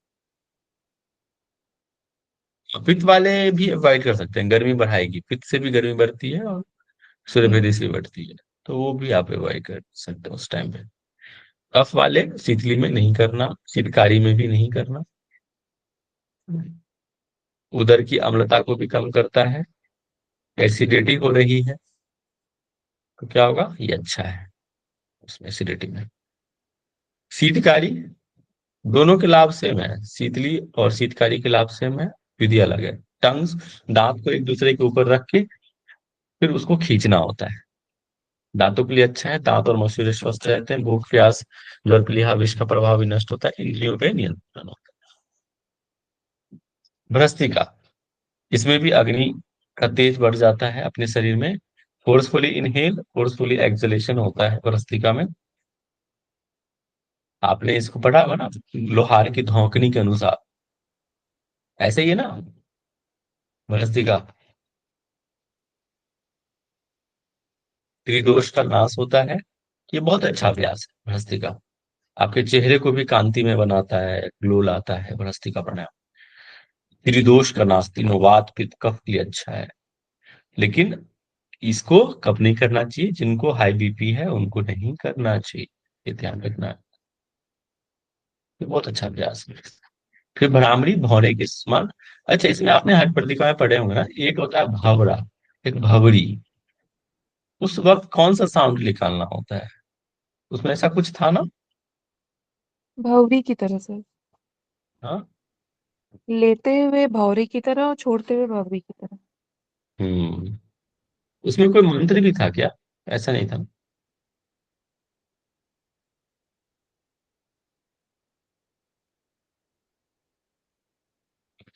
Speaker 1: पित्त वाले भी अवॉइड कर सकते हैं, गर्मी बढ़ाएगी, पित्त से भी गर्मी बढ़ती है और सूर्यभेदी से भी बढ़ती है, तो वो भी आप अवॉइड कर सकते हो उस टाइम पे। कफ वाले शीतली में नहीं करना, शीतकारी में भी नहीं करना। उदर की अम्लता को भी कम करता है, एसिडिटी हो रही है तो क्या होगा, ये अच्छा है उसमें एसिडिटी में। शीतकारी, दोनों के लाभ सेम है, शीतली और शीतकारी के लाभ सेम है, विधि अलग है। टंग्स, दांत को एक दूसरे के ऊपर रख के फिर उसको खींचना होता है, दांतों के लिए अच्छा है, दांत और मसूड़े स्वस्थ रहते हैं, भूख प्यास जल प्लीहा विष का प्रभाव भी नष्ट होता है, इंद्रियों पे नियंत्रण होता है। भ्रस्तिका, इसमें भी अग्नि का तेज बढ़ जाता है अपने शरीर में, फोर्सफुली इनहेल फोर्सफुली एक्सलेशन होता है भ्रस्तिका में। आपने इसको पढ़ा होगा ना, लोहार की धौंकनी के अनुसार, ऐसे ही है ना भ्रस्तिका। त्रिदोष का नाश होता है, ये बहुत अच्छा अभ्यास है भ्रस्तिका। आपके चेहरे को भी कांति में बनाता है, ग्लो लाता है भ्रस्तिका प्राणायाम। त्रिदोष का नाश, तीनों वात पित्त कफ के लिए अच्छा है, लेकिन इसको कब नहीं करना चाहिए, जिनको हाई बीपी है उनको नहीं करना चाहिए, ये ध्यान रखना है। ये बहुत अच्छा अभ्यास है। फिर भ्रामरी, भौरे के समान। अच्छा, इसमें आपने हट प्रतिका में पढ़े होंगे ना, एक होता है भवरा, एक भवरी। उस वक्त कौन सा साउंड निकालना होता है, उसमें ऐसा कुछ था ना।
Speaker 2: भौरी की तरह से,
Speaker 1: हाँ।
Speaker 2: लेते हुए भौरी की तरह और छोड़ते हुए भौरी की तरह।
Speaker 1: हम्म। उसमें कोई मंत्र भी था क्या, ऐसा नहीं था।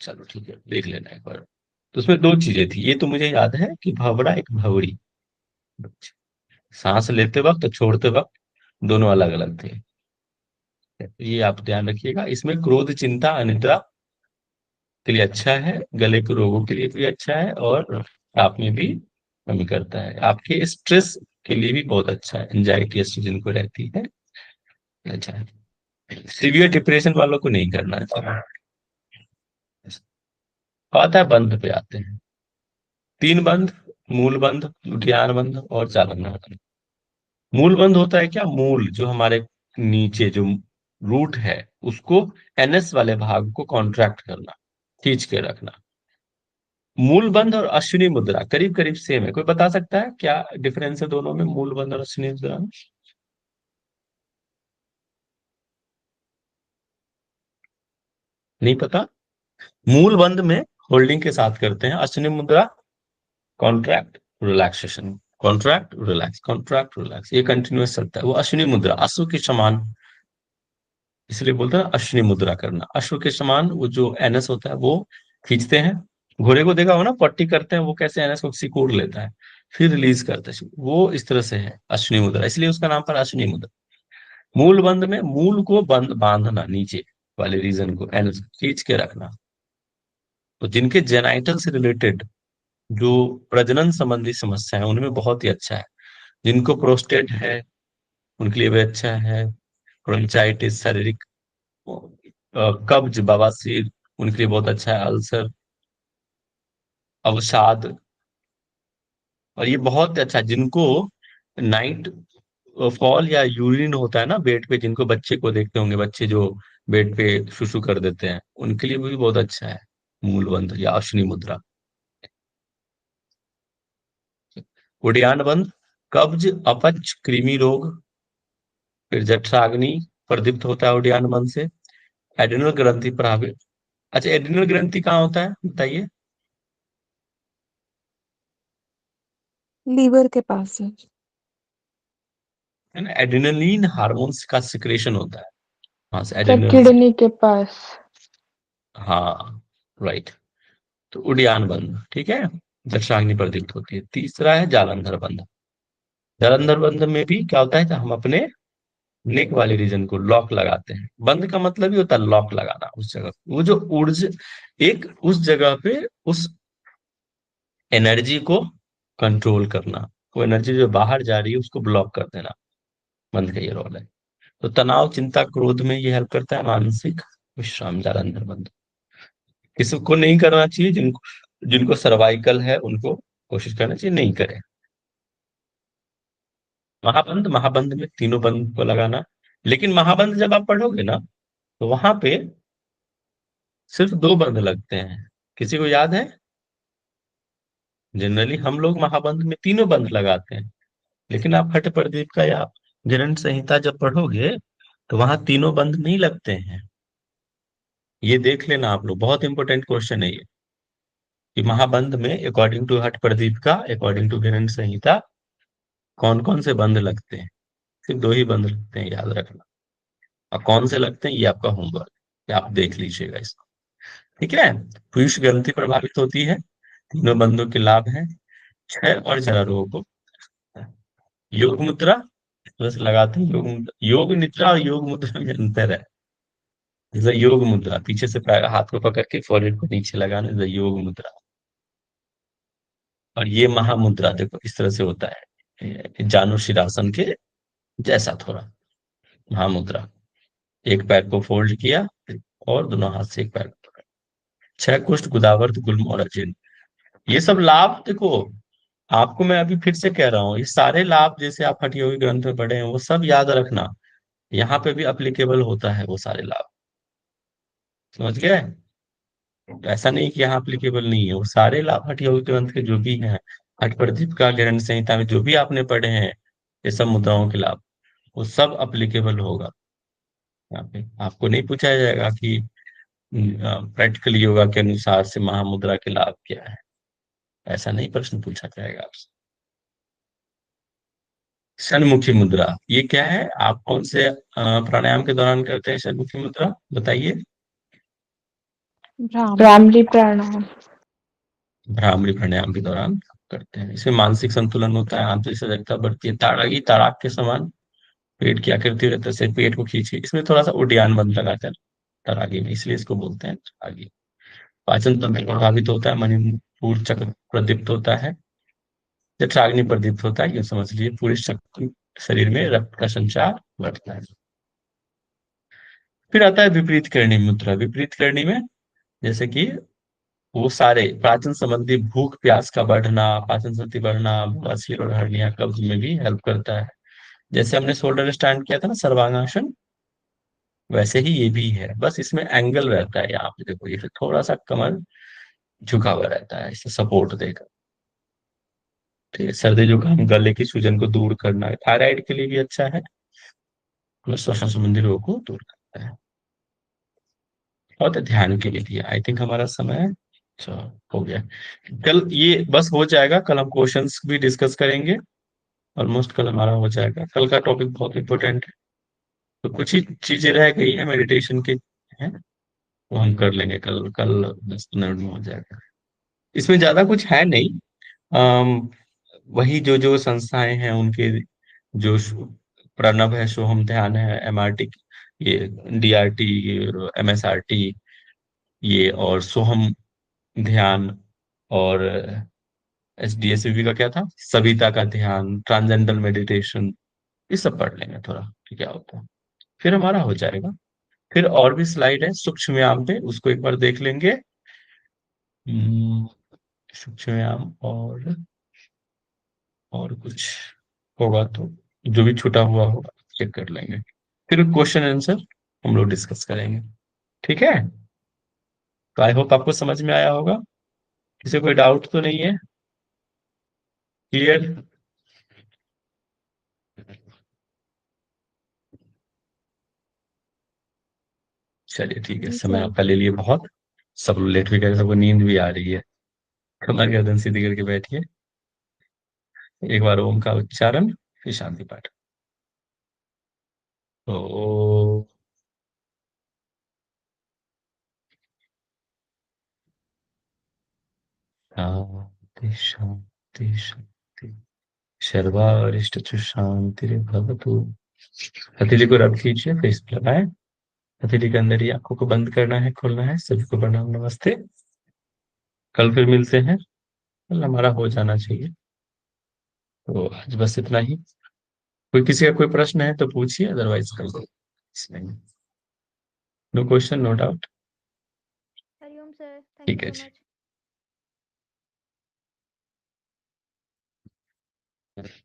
Speaker 1: चलो ठीक है, देख लेना एक बार। तो उसमें दो चीजें थी, ये तो मुझे याद है कि भवरा एक भवरी, सांस लेते वक्त और छोड़ते वक्त दोनों अलग अलग थे। ये आप ध्यान रखिएगा। इसमें क्रोध चिंता अनिद्रा के लिए अच्छा है, गले के रोगों के लिए भी अच्छा है, और आप में भी कमी करता है, आपके स्ट्रेस के लिए भी बहुत अच्छा है, एंजाइटी जिनको रहती है, अच्छा है। सीवियर डिप्रेशन वालों को नहीं करना चाहिए। आता है बंध पे आते हैं, तीन बंध, मूल बंध, उद्यान बंध और जालंधर बंध। मूल बंध होता है क्या, मूल जो हमारे नीचे जो रूट है उसको, एनएस वाले भाग को कॉन्ट्रैक्ट करना, खींच के रखना। मूल बंध और अश्विनी मुद्रा करीब करीब सेम है, कोई बता सकता है क्या डिफरेंस है दोनों में, मूल बंध और अश्विनी मुद्रा में। नहीं पता। मूल बंध में होल्डिंग के साथ करते हैं, अश्विनी मुद्रा contract relaxation, contract relax, contract relax, ये कंटिन्यूअस चलता है। वो अश्विनी मुद्रा अश्व के समान, इसलिए बोलते हैं ना अश्विनी मुद्रा करना, अश्व के समान वो जो एनएस होता है वो खींचते हैं। घोड़े को देखा हो ना, पट्टी करते हैं, वो कैसे एनएस को सिकोड़ लेता है फिर रिलीज करता है, वो इस तरह से है अश्विनी मुद्रा, इसलिए उसका नाम पर अश्विनी मुद्रा। मूल बंध में मूल को बंद बांधना, नीचे वाले रीजन को एनएस खींच के रखना। तो जिनके जेनाइटल से रिलेटेड जो प्रजनन संबंधी समस्या है उनमें बहुत ही अच्छा है। जिनको प्रोस्टेट है उनके लिए भी अच्छा है, ब्रोंचाइटिस, शारीरिक कब्ज, बवासीर, उनके लिए बहुत अच्छा है, अल्सर, अवसाद। और ये बहुत अच्छा है जिनको नाइट फॉल या यूरिन होता है ना बेड पे, जिनको बच्चे को देखते होंगे, बच्चे जो बेड पे सुसु कर देते हैं, उनके लिए भी बहुत अच्छा है मूल बंध या अश्विनी मुद्रा। उडियान बंध, कब्ज, अपच, कृमि रोग, फिर जठराग्नि प्रदीप्त होता है उडियान बंध से। एड्रिनल ग्रंथि प्रभावित। अच्छा, एड्रिनल ग्रंथि कहाँ होता है बताइए।
Speaker 2: लीवर के पास है।
Speaker 1: है ना, एड्रिनलिन हार्मोन्स का सिक्रेशन होता है वहां से,
Speaker 3: सर
Speaker 1: एड्रिनल।
Speaker 3: किडनी के पास।
Speaker 1: हाँ, राइट। तो उडियान बंध ठीक है, जठराग्नि प्रदीप्त होती है। तीसरा है जालंधर बंध। जालंधर बंध में भी क्या होता है कि हम अपने नेक वाले रीजन को लॉक लगाते हैं। बंद का मतलब ही होता है लॉक लगाना उस जगह पे। वो जो ऊर्जा एक उस जगह पे उस एनर्जी को कंट्रोल करना, वो एनर्जी जो बाहर जा रही है उसको ब्लॉक कर देना, बंद का ये रोल है। तो तनाव, चिंता, क्रोध में ये हेल्प करता है मानसिक विश्राम, ज्यादा अंदर बंद। किसी को नहीं करना चाहिए, जिनको जिनको सर्वाइकल है उनको कोशिश करना चाहिए नहीं करें। महाबंध, महाबंध में तीनों बंद को लगाना। लेकिन महाबंध जब आप पढ़ोगे ना तो वहां पे सिर्फ दो बंद लगते हैं। किसी को याद है? जनरली हम लोग महाबंध में तीनों बंद लगाते हैं, लेकिन आप हठ प्रदीप का या जनन संहिता जब पढ़ोगे तो वहां तीनों बंद नहीं लगते हैं। ये देख लेना आप लोग, बहुत इंपॉर्टेंट क्वेश्चन है ये, कि महाबंध में अकॉर्डिंग टू हठ प्रदीप का, अकॉर्डिंग टू जनन संहिता कौन कौन से बंद लगते हैं। सिर्फ दो ही बंद लगते हैं, याद रखना। और कौन से लगते हैं ये आपका होमवर्क, आप देख लीजिएगा इसको। ठीक है। पीयूष ग्रंथि प्रभावित होती है, तीनों बंधों के लाभ हैं। क्षय और जरा रोग को, योग मुद्रा बस लगाते हैं। योग मुद्रा, योग निद्रा और योग मुद्रा में अंतर है। जैसे योग मुद्रा पीछे से हाथ को पकड़ के फोrehead को नीचे लगाना, जैसे योग मुद्रा। और ये महामुद्रा देखो इस तरह से होता है, जानु शिरासन के जैसा थोड़ा महामुद्रा। एक पैर को फोल्ड किया और दोनों हाथ से एक पैर को पकड़ा। छह कुष्ठ, गुदावर्त, गुल्म और अजीर्ण, ये सब लाभ देखो। आपको मैं अभी फिर से कह रहा हूँ, ये सारे लाभ जैसे आप हठ योगी ग्रंथ में पढ़े हैं वो सब याद रखना, यहाँ पे भी अप्लीकेबल होता है वो सारे लाभ। समझ गए? ऐसा नहीं कि यहाँ अप्लीकेबल नहीं है, वो सारे लाभ हठ योगी ग्रंथ के जो भी हैं, हठ प्रदीप का ग्रंथ संहिता में जो भी आपने पढ़े हैं ये सब मुद्राओं के लाभ, वो सब अप्लीकेबल होगा। यहाँ पे आपको नहीं पूछा जाएगा कि प्रैक्टिकल योगा के अनुसार से महामुद्रा के लाभ क्या है, ऐसा नहीं प्रश्न पूछा जाएगा आपसे। षणमुखी मुद्रा ये क्या है? आप कौन से प्राणायाम के दौरान करते हैं षणमुखी मुद्रा, बताइए?
Speaker 3: भ्रामरी प्राणायाम।
Speaker 1: भ्रामरी प्राणायाम के दौरान करते हैं। इसमें मानसिक संतुलन होता है, आंतरिक सजगता बढ़ती है, ताड़ागी ताड़ाक के समान पेट की आकृति रहता है, सिर्फ पेट को खींचे। इसमें थोड़ा सा उड्डयन बंद लगाता है तरागी में, इसलिए इसको बोलते हैं तरागी। पाचन तंत्र प्रभावित होता है, मणिपुर चक्र प्रदीप्त होता है, जठराग्नि प्रदीप्त होता है, ये समझ लीजिए पूरे शक्ति शरीर में रक्त का संचार बढ़ता है। फिर आता है विपरीत करणी मुद्रा। विपरीत करणी में जैसे कि वो सारे पाचन संबंधी भूख प्यास का बढ़ना, पाचन शक्ति बढ़ना, बवासीर और हर्निया कब्ज में भी हेल्प करता है। जैसे हमने शोल्डर स्टैंड किया था ना सर्वांगासन, वैसे ही ये भी है, बस इसमें एंगल रहता है। यहाँ पे देखो ये थोड़ा सा कमर झुका हुआ रहता है, इसे सपोर्ट देकर। ठीक है। सर्दी जुकाम, गले की सूजन को दूर करना है, थायराइड के लिए भी अच्छा है, श्वसन संबंधी रोग को दूर करता है। और तो ध्यान के लिए दिया। आई थिंक हमारा समय अच्छा हो गया। कल ये बस हो जाएगा, कल हम क्वेश्चंस भी डिस्कस करेंगे। ऑलमोस्ट कल हमारा हो जाएगा। कल का टॉपिक बहुत इंपॉर्टेंट है, तो कुछ ही चीजें रह गई है मेडिटेशन के हैं, वो हम कर लेंगे कल। कल 10 मिनट में हो जाएगा। इसमें ज्यादा कुछ है नहीं। अम, वही जो जो संस्थाएं हैं उनके जो प्रणव है, सोहम ध्यान है, एमआरटी, ये डीआरटी, एमएसआरटी, ये और सोहम ध्यान, और एसडीएसबी का क्या था, सविता का ध्यान, ट्रांसेंडल मेडिटेशन, ये सब पढ़ लेंगे थोड़ा कि क्या होता है, फिर हमारा हो जाएगा। फिर और भी स्लाइड है सूक्ष्म व्यायाम पे, उसको एक बार देख लेंगे। हम्म, सूक्ष्म व्यायाम और कुछ होगा तो जो भी छूटा हुआ होगा चेक कर लेंगे। फिर क्वेश्चन आंसर हम लोग डिस्कस करेंगे। ठीक है। तो आई होप आपको समझ में आया होगा। किसी कोई डाउट तो नहीं है? क्लियर? चलिए ठीक है,
Speaker 3: जी
Speaker 1: समय
Speaker 3: सर।
Speaker 1: आपका ले लिए बहुत। सब लोग लेट भी गए, सबको नींद भी आ रही है। कमर गर्दन सीधी करके बैठिए। एक बार ओम का उच्चारण, फिर शांति पाठ। तो शांति शांति शांति, सर्वारिष्ट शांति भवतु। हथेली को रब कीजिए, फेस पे लगाएं। हथेली के अंदर ही आंखों को बंद करना है, खोलना है। सभी को प्रणाम, नमस्ते। कल फिर मिलते हैं। कल हमारा हो जाना चाहिए। तो आज बस इतना ही। कोई किसी का कोई प्रश्न है तो पूछिए, अदरवाइज कर दो। No question, no doubt.
Speaker 4: Hariom sir, thank
Speaker 1: ठीक
Speaker 4: यू
Speaker 1: है
Speaker 4: सो
Speaker 1: जी।
Speaker 4: मच।